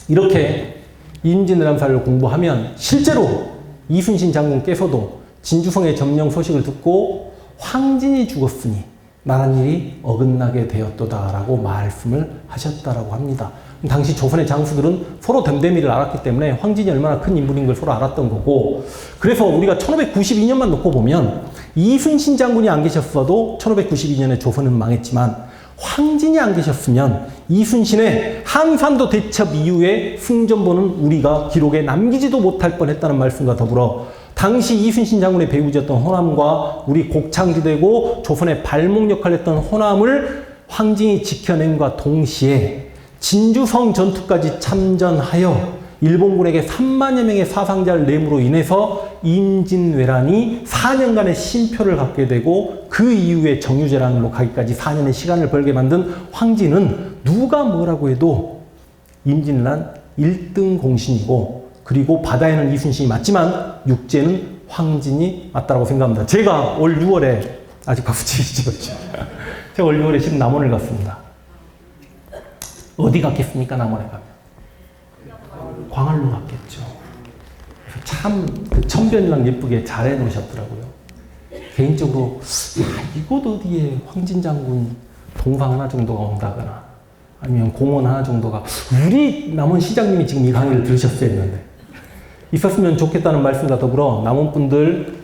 이렇게 임진왜란사를 공부하면 실제로 이순신 장군께서도 진주성의 점령 소식을 듣고 황진이 죽었으니 나란 일이 어긋나게 되었도다라고 말씀을 하셨다라고 합니다. 당시 조선의 장수들은 서로 됨됨이를 알았기 때문에 황진이 얼마나 큰 인물인 걸 서로 알았던 거고, 그래서 우리가 1592년만 놓고 보면 이순신 장군이 안 계셨어도 1592년에 조선은 망했지만 황진이 안 계셨으면 이순신의 한산도 대첩 이후에 승전보는 우리가 기록에 남기지도 못할 뻔했다는 말씀과 더불어 당시 이순신 장군의 배후지였던 호남과 우리 곡창지대고 조선의 발목 역할을 했던 호남을 황진이 지켜낸과 동시에 진주성 전투까지 참전하여 일본군에게 3만여 명의 사상자를 내므로 인해서 임진왜란이 4년간의 쉼표를 갖게 되고 그 이후에 정유재란으로 가기까지 4년의 시간을 벌게 만든 황진은 누가 뭐라고 해도 임진왜란 1등 공신이고, 그리고 바다에는 이순신이 맞지만 육지에는 황진이 맞다라고 생각합니다. 제가 올 6월에 아직 박수 치시죠? 제가 올 6월에 지금 남원을 갔습니다. 어디 갔겠습니까? 남원에 가면 광활로 갔겠죠. 참 그 천변이랑 예쁘게 잘 해놓으셨더라고요. 개인적으로 이곳 어디에 황진 장군 동상 하나 정도가 온다거나 아니면 공원 하나 정도가, 우리 남원 시장님이 지금 이 강의를 들으셨어야 했는데 있었으면 좋겠다는 말씀과 더불어 남원분들,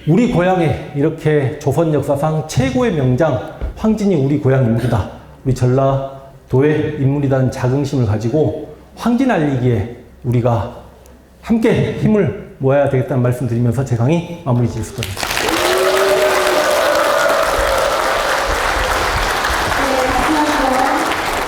우리 고향에 이렇게 조선 역사상 최고의 명장 황진이 우리 고향 인물이다, 우리 전라도의 인물이라는 자긍심을 가지고 황진 알리기에 우리가 함께 힘을 모아야 되겠다는 말씀 드리면서 제 강의 마무리 짓겠습니다.